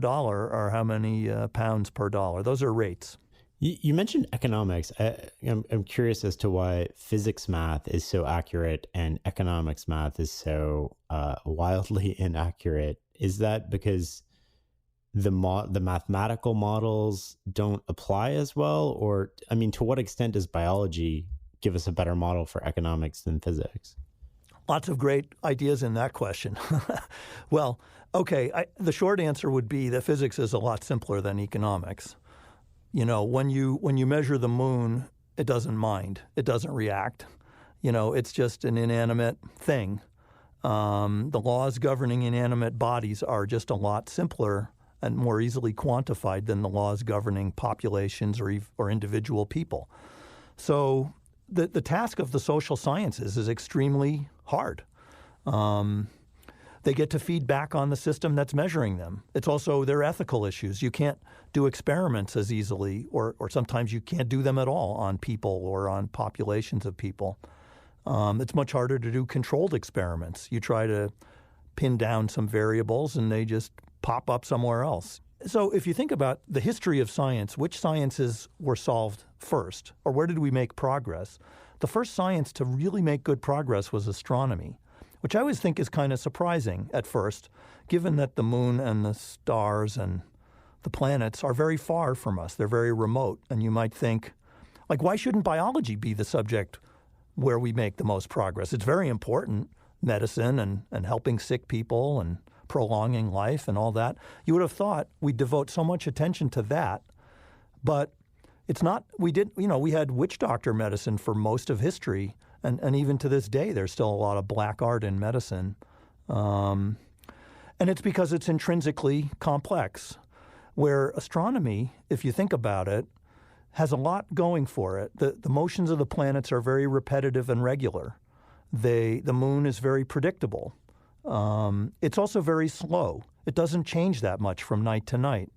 dollar or how many pounds per dollar. Those are rates. You mentioned economics. I'm curious as to why physics math is so accurate and economics math is so wildly inaccurate. Is that because the mathematical models don't apply as well? Or, to what extent does biology give us a better model for economics than physics? Lots of great ideas in that question. Well, the short answer would be that physics is a lot simpler than economics. When you measure the moon, it doesn't mind. It doesn't react. It's just an inanimate thing. The laws governing inanimate bodies are just a lot simpler and more easily quantified than the laws governing populations or individual people. So the task of the social sciences is extremely hard. They get to feed back on the system that's measuring them. It's also their ethical issues. You can't do experiments as easily, or sometimes you can't do them at all on people or on populations of people. It's much harder to do controlled experiments. You try to pin down some variables and they just pop up somewhere else. So if you think about the history of science, which sciences were solved first, or where did we make progress? The first science to really make good progress was astronomy, which I always think is kind of surprising at first, given that the moon and the stars and the planets are very far from us. They're very remote. And you might think, why shouldn't biology be the subject where we make the most progress? It's very important, medicine and helping sick people and prolonging life and all that. You would have thought we'd devote so much attention to that, but it's not. We had witch doctor medicine for most of history, and even to this day, there's still a lot of black art in medicine. And it's because it's intrinsically complex, where astronomy, if you think about it, has a lot going for it. The motions of the planets are very repetitive and regular. The moon is very predictable. It's also very slow. It doesn't change that much from night to night.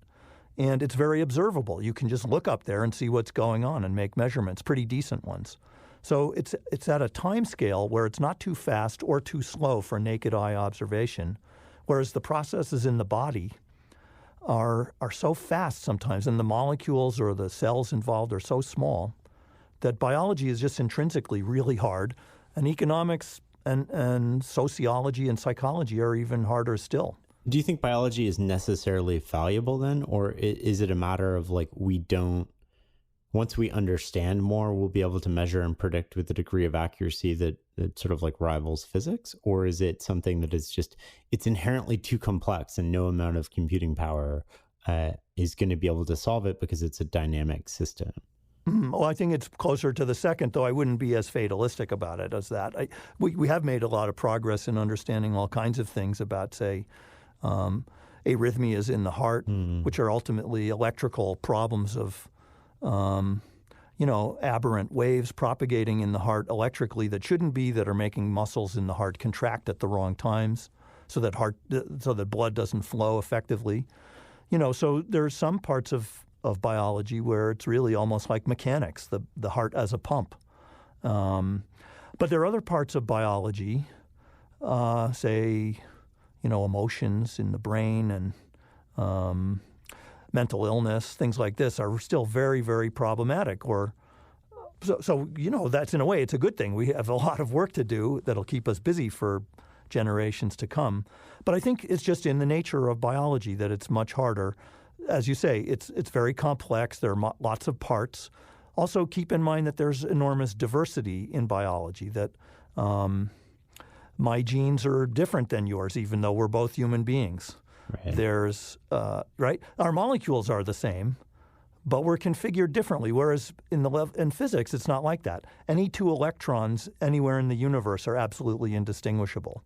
And it's very observable. You can just look up there and see what's going on and make measurements, pretty decent ones. So it's at a time scale where it's not too fast or too slow for naked eye observation, whereas the processes in the body are so fast sometimes, and the molecules or the cells involved are so small that biology is just intrinsically really hard, and economics and sociology and psychology are even harder still. Do you think biology is necessarily valuable then, or is it a matter of once we understand more, we'll be able to measure and predict with a degree of accuracy that sort of rivals physics? Or is it something that is it's inherently too complex and no amount of computing power is going to be able to solve it because it's a dynamic system? Well, I think it's closer to the second, though I wouldn't be as fatalistic about it as that. We have made a lot of progress in understanding all kinds of things about, say, arrhythmias in the heart, which are ultimately electrical problems of aberrant waves propagating in the heart electrically that shouldn't be, that are making muscles in the heart contract at the wrong times so that blood doesn't flow effectively. So there's some parts of biology where it's really almost like mechanics, the heart as a pump. But there are other parts of biology, say, emotions in the brain and mental illness, things like this are still very, very problematic. So that's in a way, it's a good thing. We have a lot of work to do that'll keep us busy for generations to come. But I think it's just in the nature of biology that it's much harder. As you say, it's very complex. There are lots of parts. Also, keep in mind that there's enormous diversity in biology, that my genes are different than yours, even though we're both human beings. Right. There's, right? Our molecules are the same, but we're configured differently, whereas in physics, it's not like that. Any two electrons anywhere in the universe are absolutely indistinguishable.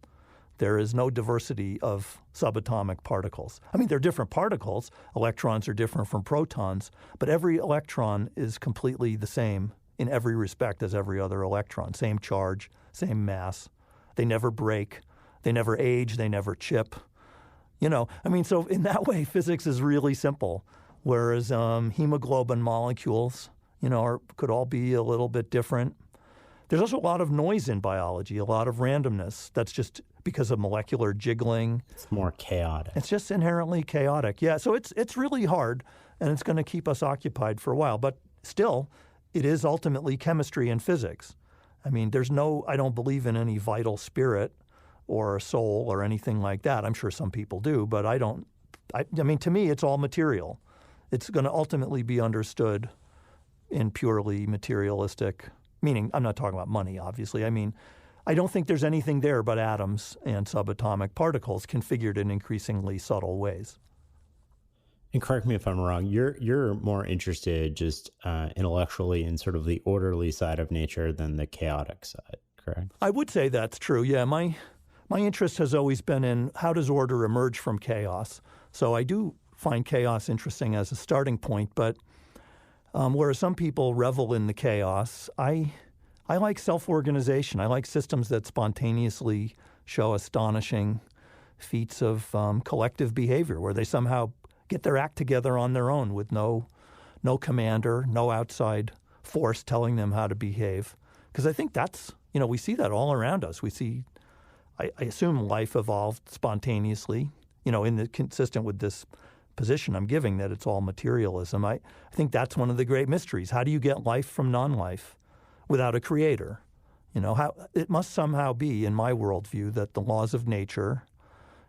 There is no diversity of subatomic particles. I mean, they're different particles. Electrons are different from protons, but every electron is completely the same in every respect as every other electron. Same charge, same mass. They never break. They never age. They never chip. So in that way, physics is really simple. Whereas hemoglobin molecules, could all be a little bit different. There's also a lot of noise in biology, a lot of randomness. That's just because of molecular jiggling. It's more chaotic. It's just inherently chaotic. Yeah, so it's really hard, and it's going to keep us occupied for a while. But still, it is ultimately chemistry and physics. I mean, I don't believe in any vital spirit or soul or anything like that. I'm sure some people do, but I don't. To me, it's all material. It's going to ultimately be understood in purely materialistic, meaning I'm not talking about money, obviously. I mean, I don't think there's anything there but atoms and subatomic particles configured in increasingly subtle ways. And correct me if I'm wrong, you're more interested just intellectually in sort of the orderly side of nature than the chaotic side, correct? I would say that's true, yeah. My interest has always been in how does order emerge from chaos. So I do find chaos interesting as a starting point, but whereas some people revel in the chaos, I like self-organization. I like systems that spontaneously show astonishing feats of collective behavior, where they somehow get their act together on their own with no commander, no outside force telling them how to behave. Because I think that's, we see that all around us. We see, I assume life evolved spontaneously, consistent with this position I'm giving that it's all materialism. I think that's one of the great mysteries. How do you get life from non-life without a creator? How it must somehow be, in my worldview, that the laws of nature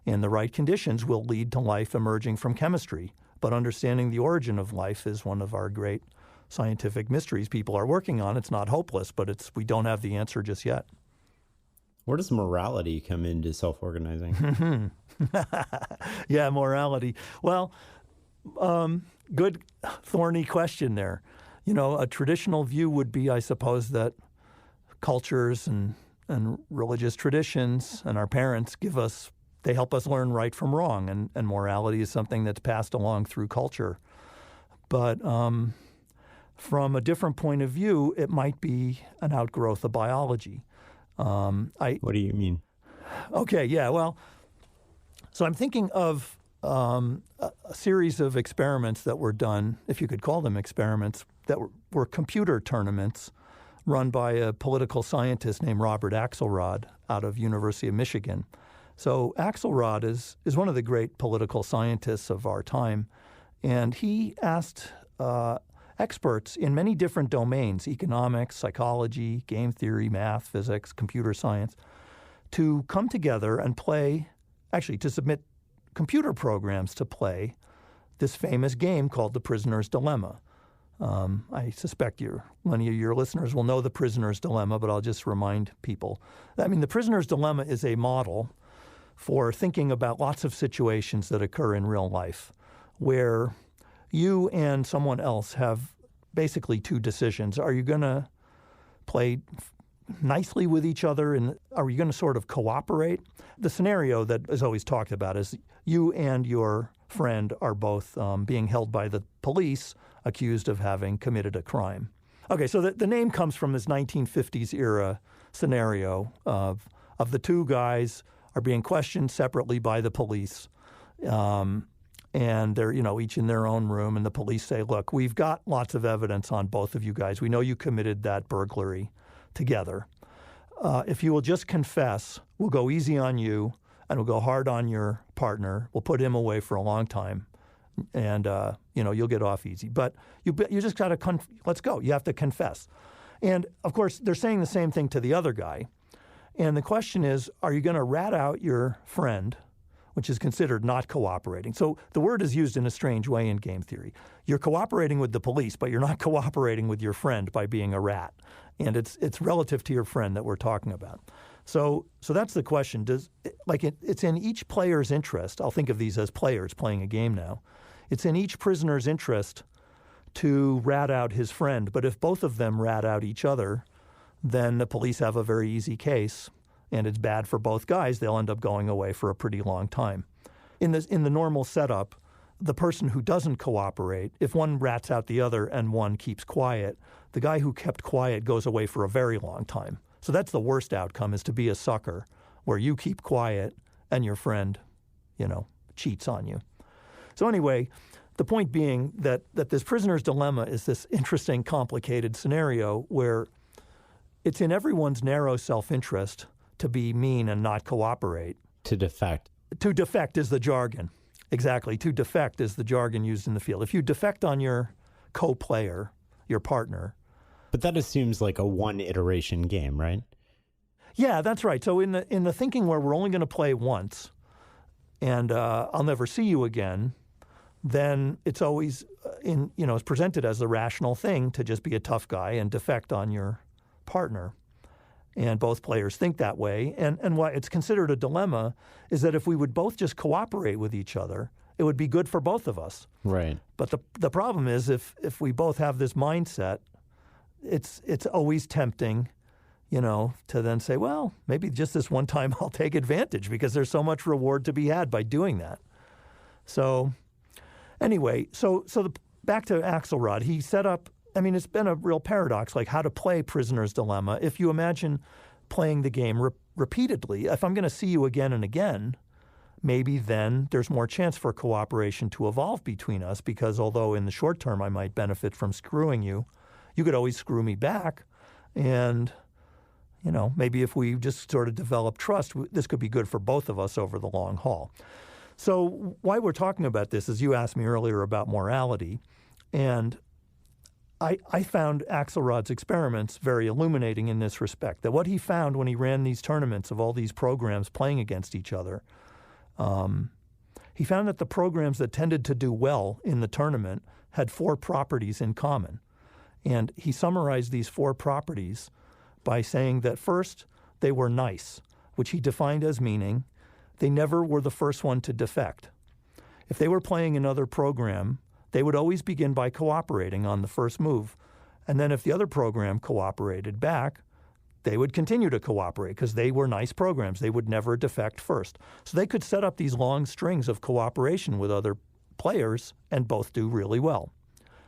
and the right conditions will lead to life emerging from chemistry. But understanding the origin of life is one of our great scientific mysteries people are working on. It's not hopeless, but we don't have the answer just yet. Where does morality come into self-organizing? Yeah, morality. Well, good thorny question there. A traditional view would be, I suppose, that cultures and religious traditions and our parents they help us learn right from wrong, and morality is something that's passed along through culture. But from a different point of view, it might be an outgrowth of biology. What do you mean? Okay, yeah, well, so I'm thinking of a series of experiments that were done, if you could call them experiments, that were computer tournaments run by a political scientist named Robert Axelrod out of University of Michigan. So Axelrod is one of the great political scientists of our time, and he asked experts in many different domains, economics, psychology, game theory, math, physics, computer science, to come together and to submit computer programs to play this famous game called The Prisoner's Dilemma. I suspect many of your listeners will know The Prisoner's Dilemma, but I'll just remind people. The Prisoner's Dilemma is a model for thinking about lots of situations that occur in real life, where you and someone else have basically two decisions. Are you going to play nicely with each other, and are you going to sort of cooperate? The scenario that is always talked about is you and your friend are both being held by the police, accused of having committed a crime. Okay, so the name comes from this 1950s era scenario of the two guys are being questioned separately by the police, and they're each in their own room, and the police say, look, we've got lots of evidence on both of you guys. We know you committed that burglary together. If you will just confess, we'll go easy on you, and we'll go hard on your partner. We'll put him away for a long time, and you'll get off easy. But you just got to let's go. You have to confess. And of course, they're saying the same thing to the other guy. And the question is, are you going to rat out your friend, which is considered not cooperating? So the word is used in a strange way in game theory. You're cooperating with the police, but you're not cooperating with your friend by being a rat. And it's relative to your friend that we're talking about. So that's the question. It's in each player's interest. I'll think of these as players playing a game now. It's in each prisoner's interest to rat out his friend. But if both of them rat out each other, then the police have a very easy case, and it's bad for both guys. They'll end up going away for a pretty long time. In the normal setup, the person who doesn't cooperate, if one rats out the other and one keeps quiet, the guy who kept quiet goes away for a very long time. So that's the worst outcome, is to be a sucker, where you keep quiet and your friend, cheats on you. So anyway, the point being that this prisoner's dilemma is this interesting, complicated scenario where it's in everyone's narrow self-interest to be mean and not cooperate. To defect. To defect is the jargon. Exactly. To defect is the jargon used in the field. If you defect on your co-player, your partner. But that assumes like a one iteration game, right? Yeah, that's right. So in the thinking where we're only going to play once and I'll never see you again, then it's always it's presented as the rational thing to just be a tough guy and defect on your partner. And both players think that way. And why it's considered a dilemma is that if we would both just cooperate with each other, it would be good for both of us. Right. But the problem is if we both have this mindset, it's always tempting, to then say, well, maybe just this one time I'll take advantage because there's so much reward to be had by doing that. So anyway, back to Axelrod, he set up, it's been a real paradox, like how to play Prisoner's Dilemma. If you imagine playing the game repeatedly, if I'm going to see you again and again, maybe then there's more chance for cooperation to evolve between us, because although in the short term I might benefit from screwing you, you could always screw me back. And, maybe if we just sort of develop trust, this could be good for both of us over the long haul. So why we're talking about this is you asked me earlier about morality, and I found Axelrod's experiments very illuminating in this respect, that what he found when he ran these tournaments of all these programs playing against each other, he found that the programs that tended to do well in the tournament had 4 properties in common. And he summarized these 4 properties by saying that first, they were nice, which he defined as meaning they never were the first one to defect. If they were playing another program, they would always begin by cooperating on the first move. And then if the other program cooperated back, they would continue to cooperate because they were nice programs. They would never defect first. So they could set up these long strings of cooperation with other players and both do really well.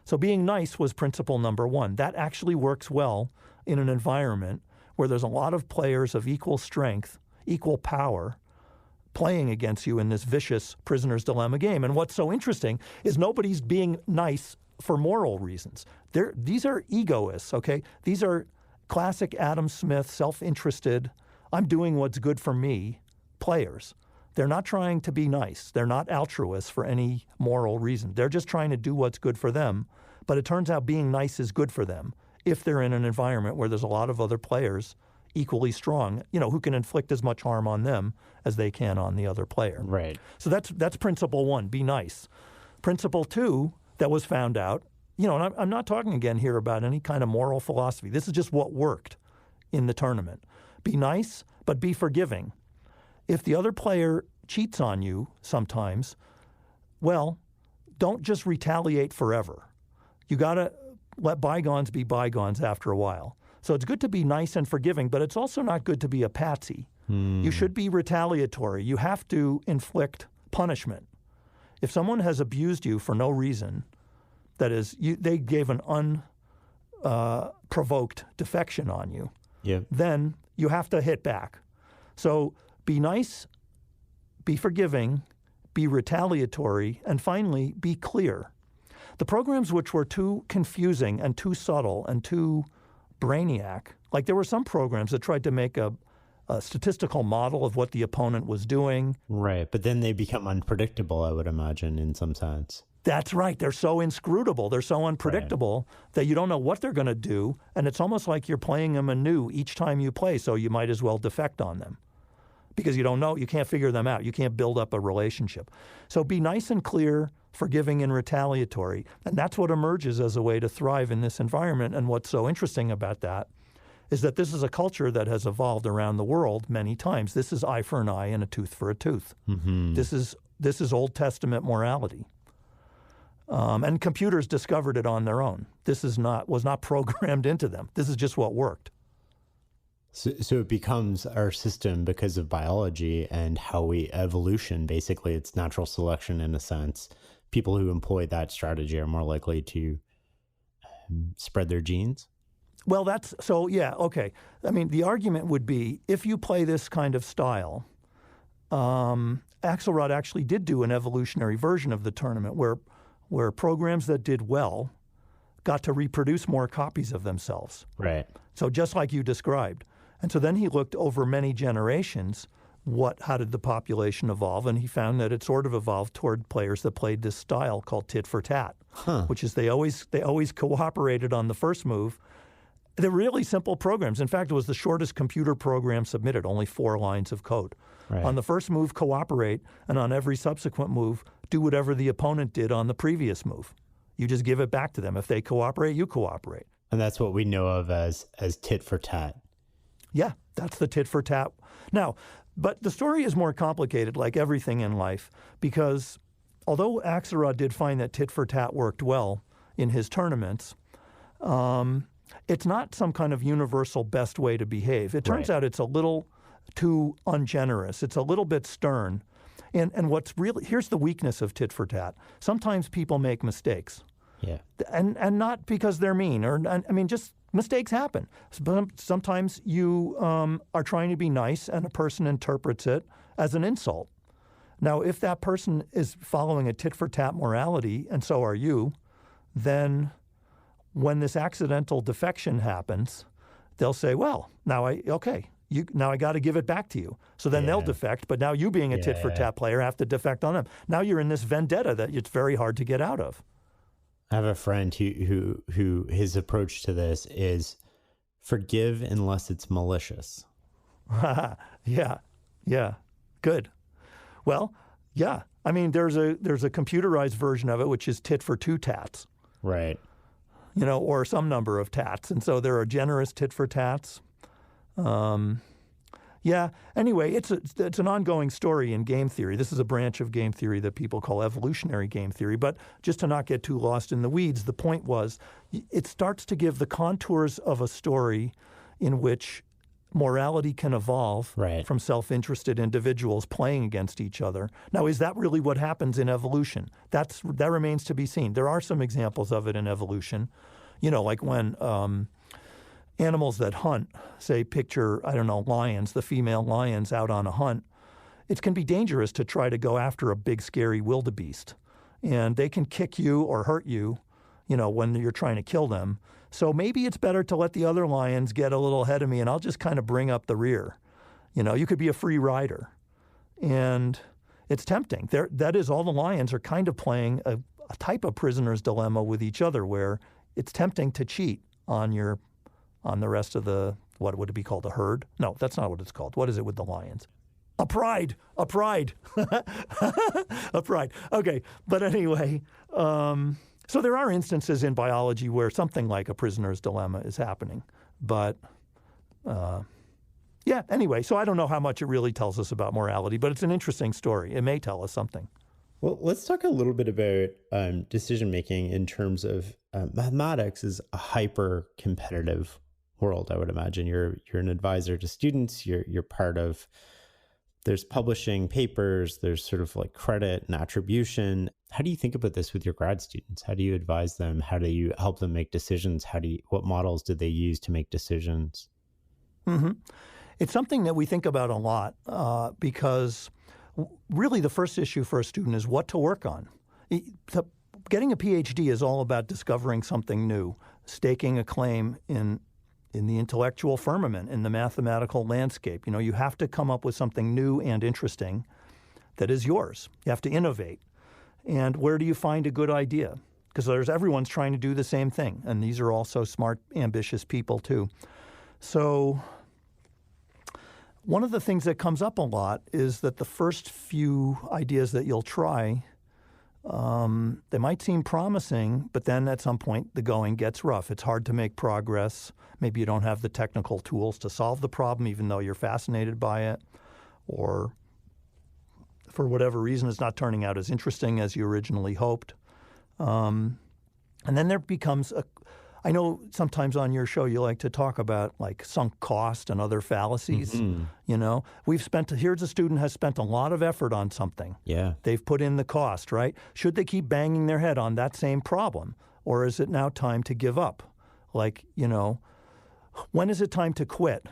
So being nice was principle number 1. That actually works well in an environment where there's a lot of players of equal strength, equal power, playing against you in this vicious prisoner's dilemma game. And what's so interesting is nobody's being nice for moral reasons. These are egoists, okay? These are classic Adam Smith, self-interested, I'm doing what's good for me players. They're not trying to be nice. They're not altruists for any moral reason. They're just trying to do what's good for them. But it turns out being nice is good for them if they're in an environment where there's a lot of other players equally strong, who can inflict as much harm on them as they can on the other player. Right. So that's principle 1, be nice. Principle 2 that was found out, and I'm not talking again here about any kind of moral philosophy. This is just what worked in the tournament. Be nice, but be forgiving. If the other player cheats on you sometimes, well, don't just retaliate forever. You got to let bygones be bygones after a while. So it's good to be nice and forgiving, but it's also not good to be a patsy. You should be retaliatory. You have to inflict punishment. If someone has abused you for no reason, that is, they gave an unprovoked defection on you, then you have to hit back. So be nice, be forgiving, be retaliatory, and finally, be clear. The programs which were too confusing and too subtle and too brainiac, like there were some programs that tried to make a statistical model of what the opponent was doing. Right. But then they become unpredictable, I would imagine, in some sense. That's right. They're so inscrutable. They're so unpredictable that you don't know what they're going to do. And it's almost like you're playing them anew each time you play, so you might as well defect on them because you don't know. You can't figure them out. You can't build up a relationship. So be nice and clear, forgiving and retaliatory. And that's what emerges as a way to thrive in this environment. And what's so interesting about that is that this is a culture that has evolved around the world many times. This is eye for an eye and a tooth for a tooth. Mm-hmm. This is Old Testament morality. And computers discovered it on their own. This was not programmed into them. This is just what worked. So it becomes our system because of biology and how we evolution. Basically, it's natural selection in a sense. People who employ that strategy are more likely to spread their genes. Well, okay. I mean, the argument would be if you play this kind of style, Axelrod actually did do an evolutionary version of the tournament where programs that did well got to reproduce more copies of themselves. Right. So just like you described. And so then he looked over many generations, how did the population evolve? And he found that it sort of evolved toward players that played this style called tit for tat, which is they always cooperated on the first move. They're really simple programs. In fact, it was the shortest computer program submitted, only 4 lines of code. Right. On the first move, cooperate, and on every subsequent move, do whatever the opponent did on the previous move. You just give it back to them. If they cooperate, you cooperate. And that's what we know of as tit for tat. Yeah, that's the tit for tat. Now, but the story is more complicated, like everything in life, because although Axelrod did find that tit for tat worked well in his tournaments, it's not some kind of universal best way to behave. It turns out it's a little too ungenerous. It's a little bit stern. And what's really, here's the weakness of tit for tat. Sometimes people make mistakes. Yeah. And not because they're mean just mistakes happen. Sometimes you are trying to be nice and a person interprets it as an insult. Now, if that person is following a tit for tat morality, and so are you, then when this accidental defection happens, they'll say, well, now I got to give it back to you. So then they'll defect, but now you being a tit for tat player have to defect on them. Now you're in this vendetta that it's very hard to get out of. I have a friend who his approach to this is forgive unless it's malicious. Yeah. Good. Well, yeah. I mean, there's a computerized version of it, which is tit for 2 tats. Right. Or some number of tats. And so there are generous tit for tats. Anyway, it's an ongoing story in game theory. This is a branch of game theory that people call evolutionary game theory. But just to not get too lost in the weeds, the point was it starts to give the contours of a story in which morality can evolve from self-interested individuals playing against each other. Now, is that really what happens in evolution? That remains to be seen. There are some examples of it in evolution, like when animals that hunt, say picture, lions, the female lions out on a hunt, it can be dangerous to try to go after a big, scary wildebeest. And they can kick you or hurt you, when you're trying to kill them. So maybe it's better to let the other lions get a little ahead of me and I'll just kind of bring up the rear. You could be a free rider. And it's tempting. That is, all the lions are kind of playing a type of prisoner's dilemma with each other where it's tempting to cheat on the rest of the, what would it be called, a herd? No, that's not what it's called. What is it with the lions? A pride. A pride. Okay, but anyway, so there are instances in biology where something like a prisoner's dilemma is happening. But anyway, so I don't know how much it really tells us about morality, but it's an interesting story. It may tell us something. Well, let's talk a little bit about decision-making in terms of mathematics is a hyper-competitive world, I would imagine. You're an advisor to students, you're part of, there's publishing papers, there's sort of like credit and attribution. How do you think about this with your grad students? How do you advise them? How do you help them make decisions? What models do they use to make decisions? Mm-hmm. It's something that we think about a lot because really the first issue for a student is what to work on. Getting a PhD is all about discovering something new, staking a claim in in the intellectual firmament, in the mathematical landscape. You know, you have to come up with something new and interesting that is yours. You have to innovate. And where do you find a good idea? Because everyone's trying to do the same thing. And these are also smart, ambitious people too. So one of the things that comes up a lot is that the first few ideas that you'll try, they might seem promising, but then at some point the going gets rough. It's hard to make progress. Maybe you don't have the technical tools to solve the problem, even though you're fascinated by it. Or for whatever reason, it's not turning out as interesting as you originally hoped. And then there becomes I know sometimes on your show you like to talk about like sunk cost and other fallacies. Mm-hmm. You know, here's a student has spent a lot of effort on something. Yeah. They've put in the cost, right? Should they keep banging their head on that same problem? Or is it now time to give up? Like, you know, when is it time to quit?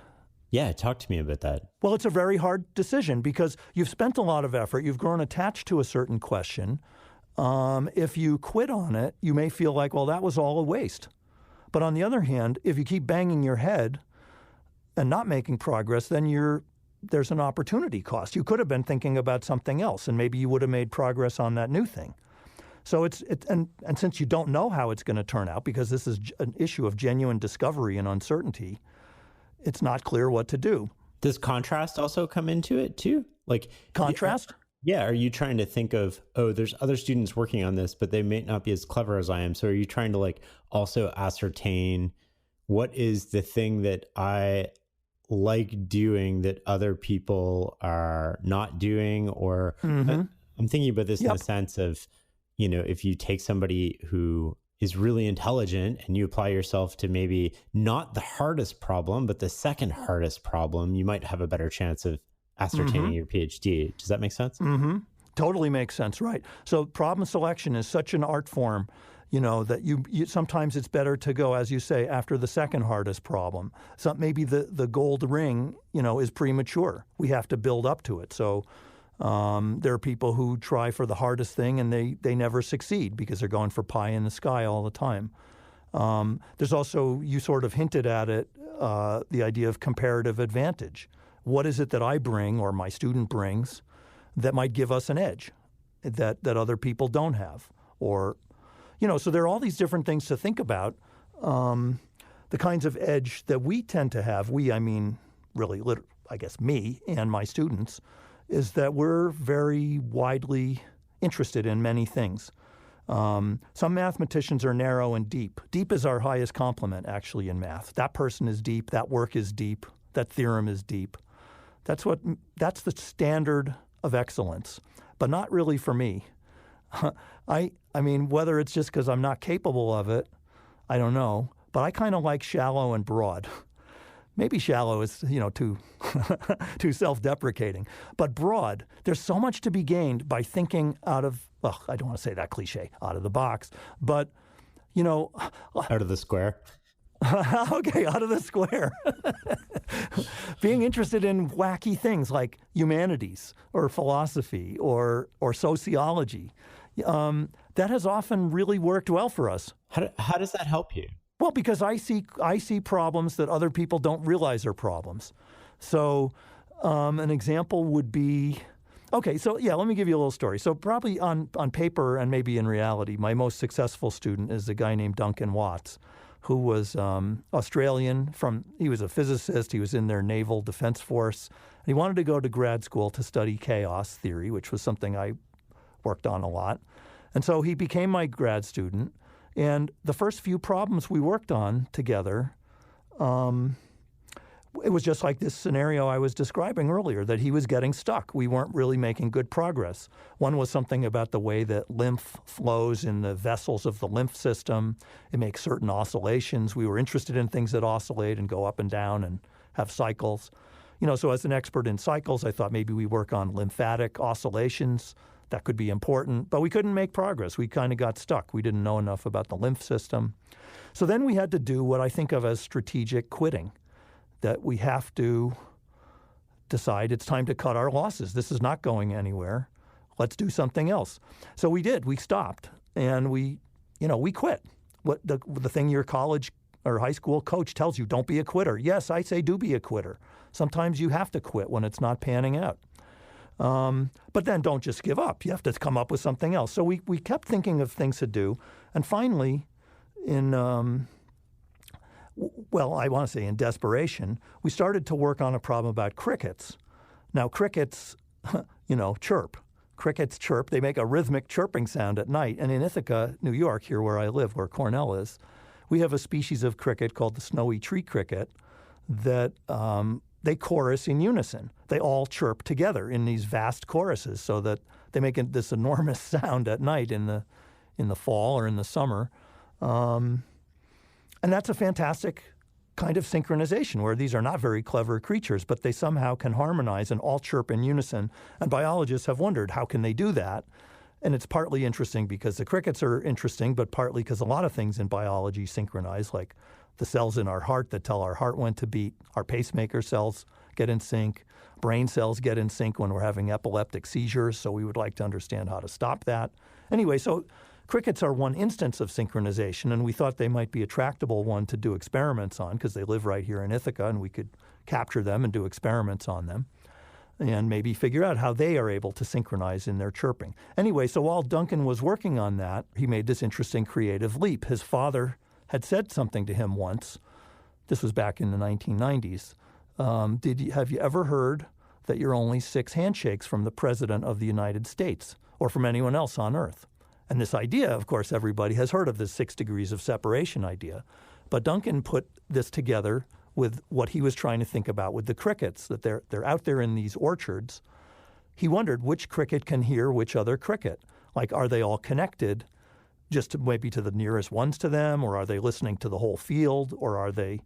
Yeah, talk to me about that. Well, it's a very hard decision because you've spent a lot of effort. You've grown attached to a certain question. If you quit on it, you may feel like, well, that was all a waste. But on the other hand, if you keep banging your head and not making progress, then there's an opportunity cost. You could have been thinking about something else, and maybe you would have made progress on that new thing. So and since you don't know how it's going to turn out, because this is an issue of genuine discovery and uncertainty, it's not clear what to do. Does contrast also come into it too? Like contrast? Yeah. Are you trying to think of, there's other students working on this, but they may not be as clever as I am. So are you trying to like also ascertain what is the thing that I like doing that other people are not doing? Or mm-hmm. I'm thinking about this in the sense of, you know, if you take somebody who is really intelligent and you apply yourself to maybe not the hardest problem, but the second hardest problem, you might have a better chance of ascertaining your PhD. Does that make sense? Mm-hmm. Totally makes sense, right. So problem selection is such an art form, you know, that you sometimes it's better to go, as you say, after the second hardest problem. So maybe the gold ring, you know, is premature. We have to build up to it. So there are people who try for the hardest thing and they never succeed because they're going for pie in the sky all the time. There's also, you sort of hinted at it, the idea of comparative advantage. What is it that I bring or my student brings that might give us an edge that other people don't have? Or, you know, so there are all these different things to think about. The kinds of edge that we tend to have, I mean, really, I guess me and my students, is that we're very widely interested in many things. Some mathematicians are narrow and deep. Deep is our highest compliment, actually, in math. That person is deep. That work is deep. That theorem is deep. That's the standard of excellence, but not really for me. I mean, whether it's just because I'm not capable of it, I don't know. But I kind of like shallow and broad. Maybe shallow is, you know, too self-deprecating. But broad, there's so much to be gained by thinking out of, I don't want to say that cliche, out of the box, but, you know. Out of the square. Okay, out of the square. Being interested in wacky things like humanities or philosophy or sociology, that has often really worked well for us. How does that help you? Well, because I see problems that other people don't realize are problems. So an example would be, okay, so yeah, let me give you a little story. So probably on paper and maybe in reality, my most successful student is a guy named Duncan Watts, who was Australian. He was a physicist. He was in their naval defense force. And he wanted to go to grad school to study chaos theory, which was something I worked on a lot. And so he became my grad student. And the first few problems we worked on together, it was just like this scenario I was describing earlier, that he was getting stuck. We weren't really making good progress. One was something about the way that lymph flows in the vessels of the lymph system. It makes certain oscillations. We were interested in things that oscillate and go up and down and have cycles. You know, so as an expert in cycles, I thought maybe we work on lymphatic oscillations. That could be important, but we couldn't make progress. We kind of got stuck. We didn't know enough about the lymph system. So then we had to do what I think of as strategic quitting, that we have to decide it's time to cut our losses. This is not going anywhere. Let's do something else. So we did. We stopped, and we quit. What the thing your college or high school coach tells you, don't be a quitter. Yes, I say do be a quitter. Sometimes you have to quit when it's not panning out. But then don't just give up. You have to come up with something else. So we kept thinking of things to do. And finally, in desperation, we started to work on a problem about crickets. Now, crickets, chirp. Crickets chirp. They make a rhythmic chirping sound at night. And in Ithaca, New York, here where I live, where Cornell is, we have a species of cricket called the snowy tree cricket that they chorus in unison. They all chirp together in these vast choruses so that they make this enormous sound at night in the fall or in the summer. And that's a fantastic kind of synchronization where these are not very clever creatures, but they somehow can harmonize and all chirp in unison. And biologists have wondered, how can they do that? And it's partly interesting because the crickets are interesting, but partly because a lot of things in biology synchronize, like the cells in our heart that tell our heart when to beat, our pacemaker cells get in sync, brain cells get in sync when we're having epileptic seizures, so we would like to understand how to stop that. Anyway, so crickets are one instance of synchronization, and we thought they might be a tractable one to do experiments on because they live right here in Ithaca, and we could capture them and do experiments on them and maybe figure out how they are able to synchronize in their chirping. Anyway, so while Duncan was working on that, he made this interesting creative leap. His father had said something to him once. This was back in the 1990s. Have you ever heard that you're only 6 handshakes from the President of the United States or from anyone else on Earth? And this idea, of course, everybody has heard of this 6 degrees of separation idea. But Duncan put this together with what he was trying to think about with the crickets, that they're out there in these orchards. He wondered which cricket can hear which other cricket. Like, are they all connected just maybe to the nearest ones to them, or are they listening to the whole field, or are they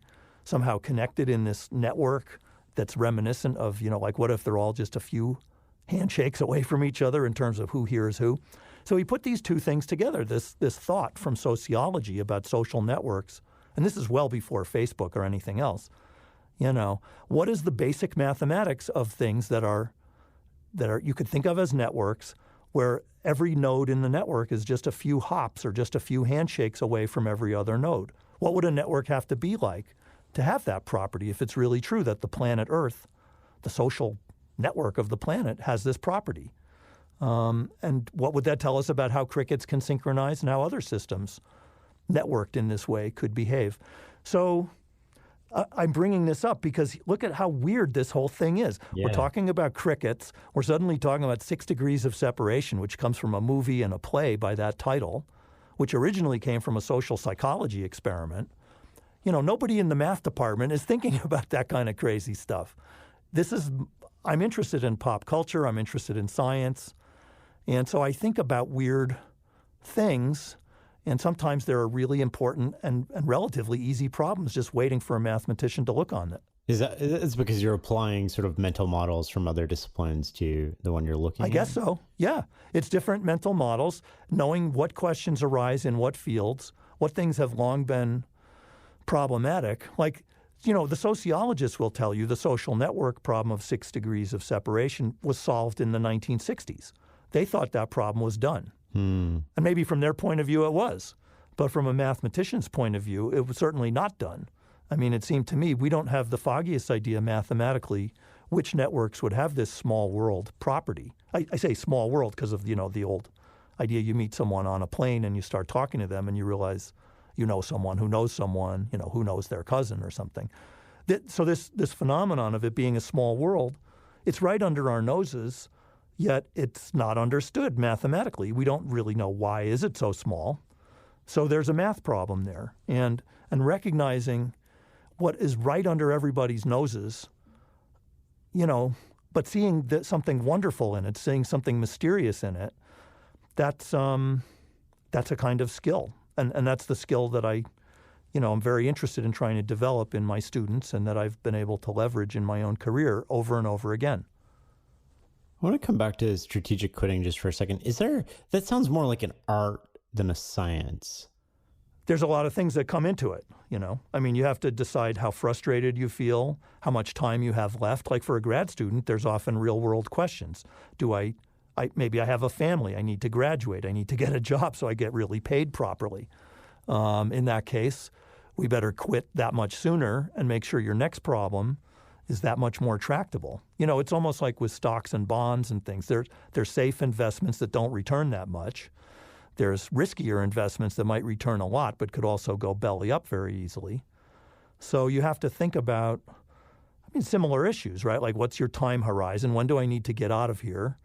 somehow connected in this network that's reminiscent of, like what if they're all just a few handshakes away from each other in terms of who hears who? So he put these two things together, this thought from sociology about social networks, and this is well before Facebook or anything else. What is the basic mathematics of things that are you could think of as networks where every node in the network is just a few hops or just a few handshakes away from every other node? What would a network have to be like to have that property if it's really true that the planet Earth, the social network of the planet, has this property? And what would that tell us about how crickets can synchronize and how other systems networked in this way could behave? So I'm bringing this up because look at how weird this whole thing is. Yeah. We're talking about crickets. We're suddenly talking about 6 degrees of separation, which comes from a movie and a play by that title, which originally came from a social psychology experiment. Nobody in the math department is thinking about that kind of crazy stuff. I'm interested in pop culture. I'm interested in science. And so I think about weird things, and sometimes there are really important and relatively easy problems just waiting for a mathematician to look on it. It's because you're applying sort of mental models from other disciplines to the one you're looking at? I guess so, yeah. It's different mental models, knowing what questions arise in what fields, what things have long been problematic. Like, the sociologists will tell you the social network problem of 6 degrees of separation was solved in the 1960s. They thought that problem was done. And maybe from their point of view it was. But from a mathematician's point of view, it was certainly not done. I mean, it seemed to me we don't have the foggiest idea mathematically which networks would have this small world property. I say small world because of, the old idea you meet someone on a plane and you start talking to them and you realize you know someone who knows someone, who knows their cousin or something. So this phenomenon of it being a small world, it's right under our noses, yet it's not understood mathematically. We don't really know why is it so small. So there's a math problem there. And recognizing what is right under everybody's noses, but seeing something wonderful in it, seeing something mysterious in it, that's a kind of skill. And that's the skill that I'm very interested in trying to develop in my students and that I've been able to leverage in my own career over and over again. I want to come back to strategic quitting just for a second. That sounds more like an art than a science. There's a lot of things that come into it, I mean, you have to decide how frustrated you feel, how much time you have left. Like for a grad student, there's often real-world questions. Maybe I have a family. I need to graduate. I need to get a job so I get really paid properly. In that case, we better quit that much sooner and make sure your next problem is that much more tractable. It's almost like with stocks and bonds and things. There's safe investments that don't return that much. There's riskier investments that might return a lot but could also go belly up very easily. So you have to think about, similar issues, right? Like, what's your time horizon? When do I need to get out of here?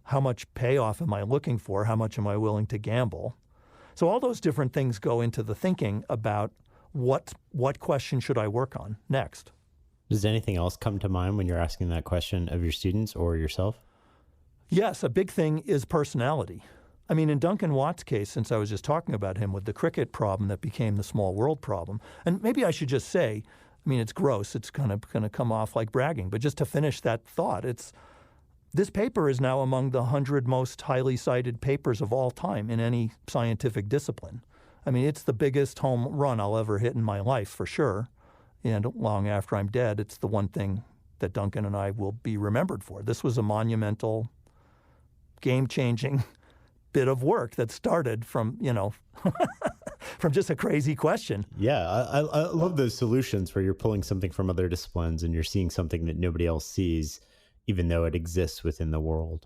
How much payoff am I looking for? How much am I willing to gamble? So all those different things go into the thinking about what question should I work on next. Does anything else come to mind when you're asking that question of your students or yourself? Yes, a big thing is personality. In Duncan Watts' case, since I was just talking about him with the cricket problem that became the small world problem, and maybe I should just say, it's gross, it's kind of going to come off like bragging, but just to finish that thought, this paper is now among the 100 most highly cited papers of all time in any scientific discipline. It's the biggest home run I'll ever hit in my life, for sure. And long after I'm dead, it's the one thing that Duncan and I will be remembered for. This was a monumental, game-changing bit of work that started from, from just a crazy question. Yeah, I love those solutions where you're pulling something from other disciplines and you're seeing something that nobody else sees, even though it exists within the world.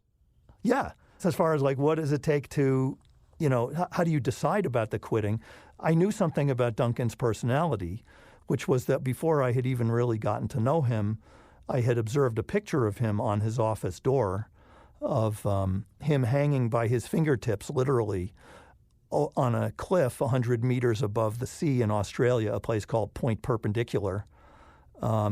Yeah. So as far as what does it take to, how do you decide about the quitting? I knew something about Duncan's personality, which was that before I had even really gotten to know him, I had observed a picture of him on his office door of him hanging by his fingertips, literally, on a cliff 100 meters above the sea in Australia, a place called Point Perpendicular.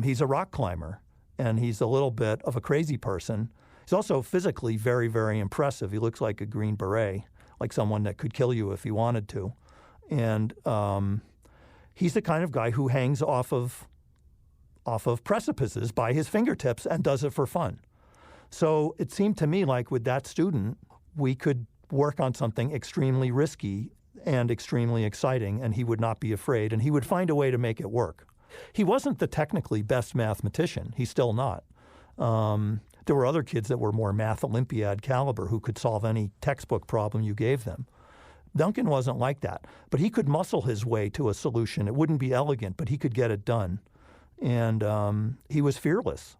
He's a rock climber, and he's a little bit of a crazy person. He's also physically very, very impressive. He looks like a Green Beret, like someone that could kill you if he wanted to. And he's the kind of guy who hangs off of precipices by his fingertips and does it for fun. So it seemed to me like with that student, we could work on something extremely risky and extremely exciting, and he would not be afraid, and he would find a way to make it work. He wasn't the technically best mathematician. He's still not. There were other kids that were more math Olympiad caliber who could solve any textbook problem you gave them. Duncan wasn't like that, but he could muscle his way to a solution. It wouldn't be elegant, but he could get it done. And he was fearless.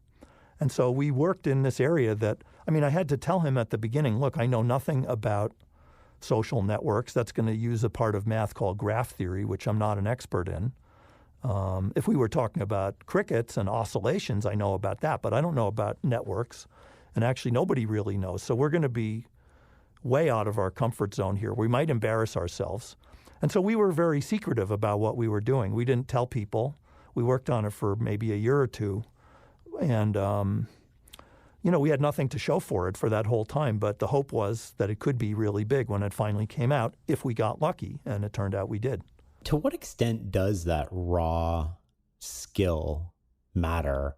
And so we worked in this area that, I had to tell him at the beginning, look, I know nothing about social networks. That's going to use a part of math called graph theory, which I'm not an expert in. If we were talking about crickets and oscillations, I know about that, but I don't know about networks. And actually, nobody really knows. So we're going to be way out of our comfort zone here. We might embarrass ourselves. And so we were very secretive about what we were doing. We didn't tell people. We worked on it for maybe a year or two. And, we had nothing to show for it for that whole time. But the hope was that it could be really big when it finally came out, if we got lucky. And it turned out we did. To what extent does that raw skill matter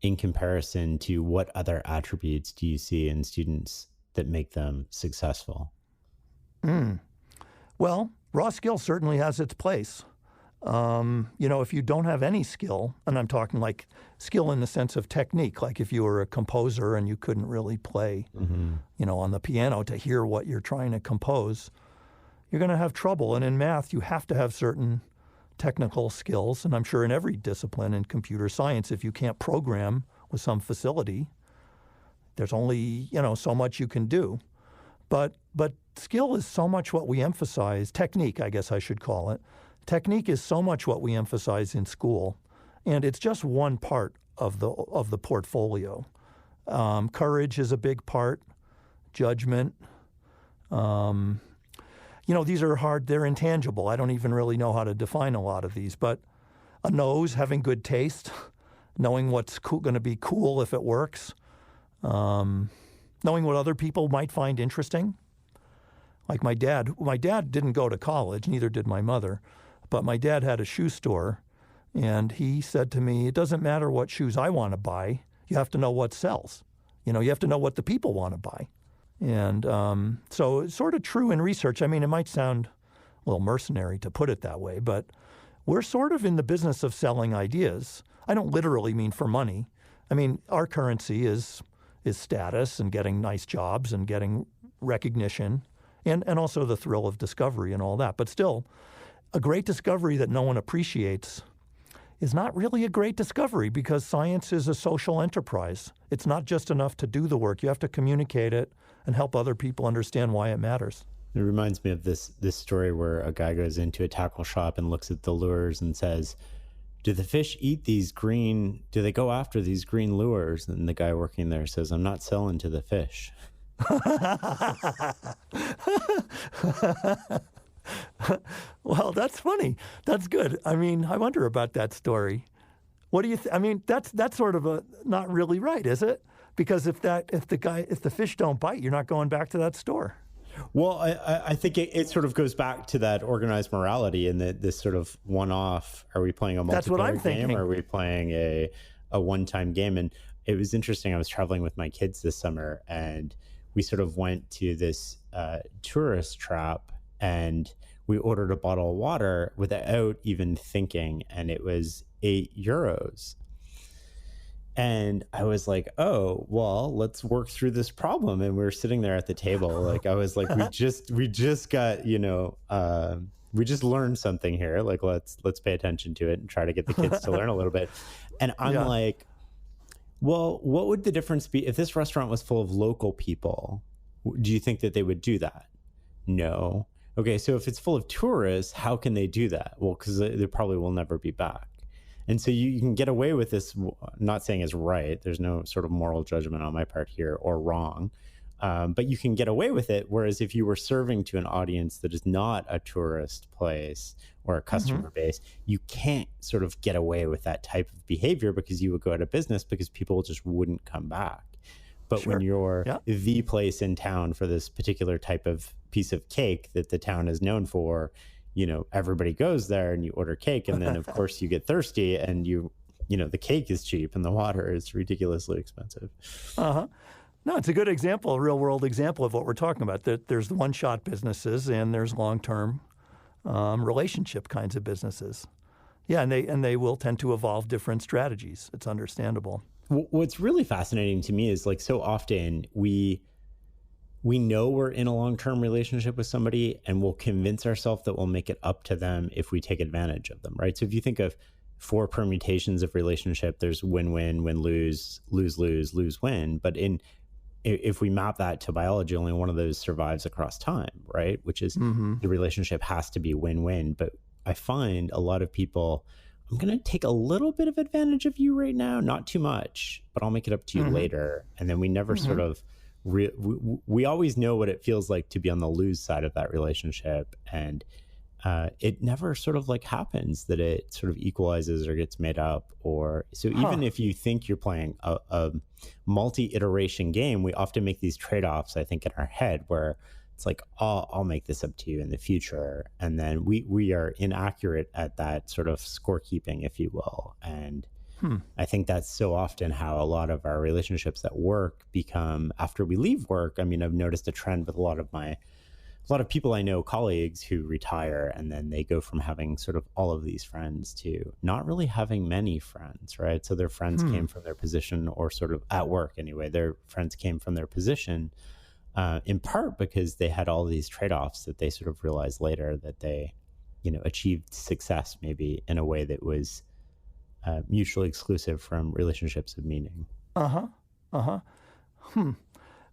in comparison to what other attributes do you see in students that make them successful? Well, raw skill certainly has its place. If you don't have any skill, and I'm talking like skill in the sense of technique, like if you were a composer and you couldn't really play, on the piano to hear what you're trying to compose, you're going to have trouble. And in math, you have to have certain technical skills. And I'm sure in every discipline in computer science, if you can't program with some facility, there's only, so much you can do. But skill is so much what we emphasize. Technique, I guess I should call it. Technique is so much what we emphasize in school, and it's just one part of the portfolio. Courage is a big part. Judgment. These are hard. They're intangible. I don't even really know how to define a lot of these. But a nose, having good taste, knowing what's going to be cool if it works, knowing what other people might find interesting. Like my dad. My dad didn't go to college, neither did my mother. But my dad had a shoe store, and he said to me, it doesn't matter what shoes I want to buy. You have to know what sells. You have to know what the people want to buy. And so it's sort of true in research. It might sound a little mercenary to put it that way, but we're sort of in the business of selling ideas. I don't literally mean for money. Our currency is status and getting nice jobs and getting recognition and also the thrill of discovery and all that. But still, a great discovery that no one appreciates is not really a great discovery, because science is a social enterprise. It's not just enough to do the work. You have to communicate it and help other people understand why it matters. It reminds me of this story where a guy goes into a tackle shop and looks at the lures and says, do the fish eat do they go after these green lures? And the guy working there says, I'm not selling to the fish. Well, that's funny. That's good. I mean, I wonder about that story. What do you I mean, that's sort of not really right, is it? Because if the fish don't bite, you're not going back to that store. Well, I think it sort of goes back to that organized morality and this sort of one-off. Are we playing a multiplayer game, or are we playing a one-time game? And it was interesting. I was traveling with my kids this summer, and we sort of went to this tourist trap, and we ordered a bottle of water without even thinking, and it was €8. And I was like, oh, well, let's work through this problem. And we were sitting there at the table. Like, I was like, we just got, we just learned something here. Like, let's pay attention to it and try to get the kids to learn a little bit. And I'm like, well, what would the difference be if this restaurant was full of local people? Do you think that they would do that? No. Okay, so if it's full of tourists, how can they do that? Well, because they probably will never be back. And so you can get away with this, not saying it's right. There's no sort of moral judgment on my part here, or wrong. But you can get away with it. Whereas if you were serving to an audience that is not a tourist place or a customer base, you can't sort of get away with that type of behavior, because you would go out of business, because people just wouldn't come back. But when you're the place in town for this particular type of piece of cake that the town is known for, everybody goes there and you order cake, and then of course you get thirsty, and the cake is cheap and the water is ridiculously expensive. No, it's a good example, a real world example of what we're talking about. That there's the one-shot businesses and there's long-term relationship kinds of businesses. Yeah, and they will tend to evolve different strategies. It's understandable. What's really fascinating to me is, like, so often we know we're in a long-term relationship with somebody, and we'll convince ourselves that we'll make it up to them if we take advantage of them, right? So if you think of 4 permutations of relationship, there's win-win, win-lose, lose-lose, lose-win. But if we map that to biology, only one of those survives across time, right? Which is the relationship has to be win-win. But I find a lot of people, I'm going to take a little bit of advantage of you right now, not too much, but I'll make it up to you later. And then we never sort of we always know what it feels like to be on the lose side of that relationship, and it never sort of like happens that it sort of equalizes or gets made up. Or so even if you think you're playing a multi-iteration game, we often make these trade-offs, I think, in our head, where it's like, oh, I'll make this up to you in the future, and then we are inaccurate at that sort of scorekeeping, if you will. And I think that's so often how a lot of our relationships at work become after we leave work. I mean, I've noticed a trend with a lot of people I know, colleagues who retire, and then they go from having sort of all of these friends to not really having many friends, right? So their friends came from their position, or sort of at work anyway, their friends came from their position, in part because they had all these trade-offs that they sort of realized later that they, achieved success maybe in a way that was mutually exclusive from relationships of meaning.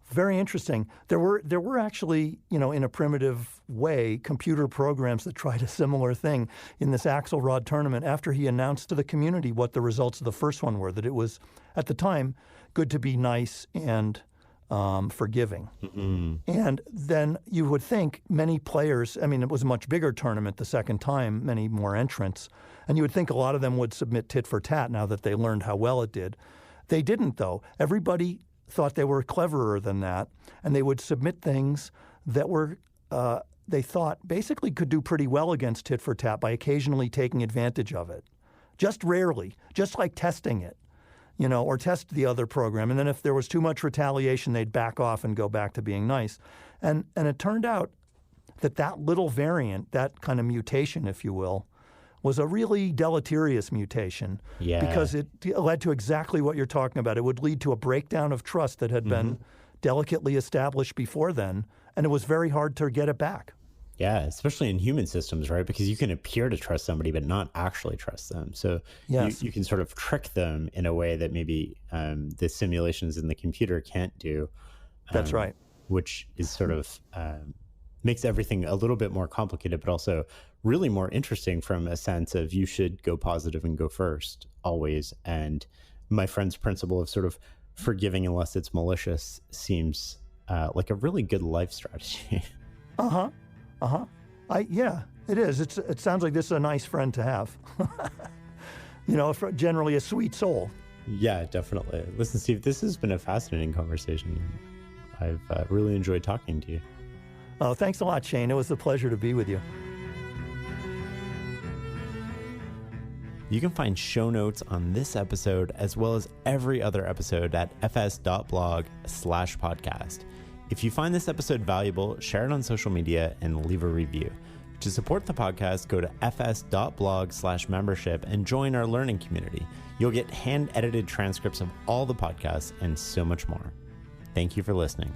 Very interesting. There were actually, in a primitive way, computer programs that tried a similar thing in this Axelrod tournament after he announced to the community what the results of the first one were, that it was, at the time, good to be nice and forgiving. And then you would think many players, I mean, it was a much bigger tournament the second time, many more entrants, and you would think a lot of them would submit tit for tat now that they learned how well it did. They didn't, though. Everybody thought they were cleverer than that, and they would submit things that were, they thought, basically could do pretty well against tit for tat by occasionally taking advantage of it. Just rarely, just like testing it, or test the other program. And then if there was too much retaliation, they'd back off and go back to being nice. And it turned out that little variant, that kind of mutation, if you will, was a really deleterious mutation, because it led to exactly what you're talking about. It would lead to a breakdown of trust that had been delicately established before then, and it was very hard to get it back. Yeah, especially in human systems, right? Because you can appear to trust somebody, but not actually trust them. So Yes. you can sort of trick them in a way that maybe the simulations in the computer can't do. That's right. Which is sort of makes everything a little bit more complicated, but also really more interesting from a sense of you should go positive and go first always. And my friend's principle of sort of forgiving unless it's malicious seems like a really good life strategy. Yeah, it is. It sounds like this is a nice friend to have. Generally a sweet soul. Yeah, definitely. Listen, Steve, this has been a fascinating conversation. I've really enjoyed talking to you. Oh, thanks a lot, Shane. It was a pleasure to be with you. You can find show notes on this episode as well as every other episode at fs.blog/podcast. If you find this episode valuable, share it on social media and leave a review. To support the podcast, go to fs.blog/membership and join our learning community. You'll get hand-edited transcripts of all the podcasts and so much more. Thank you for listening.